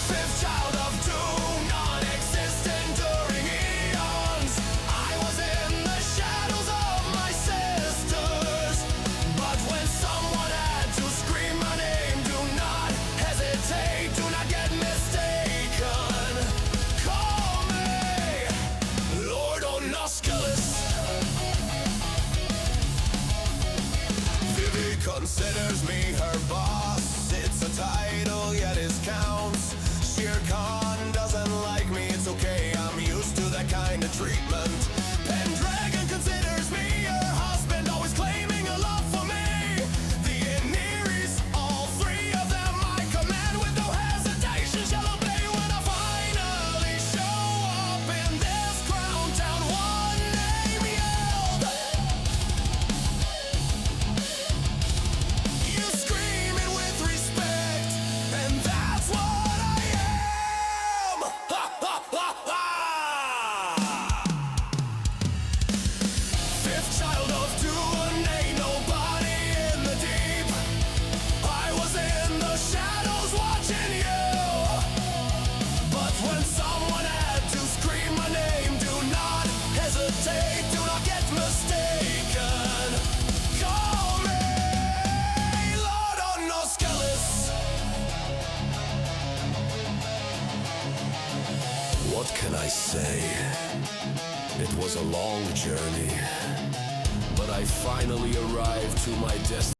Fifth child of two, non-existent during eons. I was in the shadows of my sisters, but when someone had to scream my name, do not hesitate, do not get mistaken. Call me LordOnoskelis. Vivi considers me her boss. It's a title, yet it counts. Shere Khan doesn't like me, it's okay, I'm used to that kind of treatment. Pendragon considers me her husband, always claiming a love for me. The Iniris, all three of them I command with no hesitation, shall obey when I finally show up in this crown town. One name yelled. You scream it with respect, and that's what I am. Ha ha ha ha! Fifth child of two, and ain't nobody in the deep. I was in the shadows watching you, but when someone had to scream my name, do not hesitate, do not get mistaken. Call me LordOnoskelis. What can I say? It was a long journey, but I finally arrived to my destination.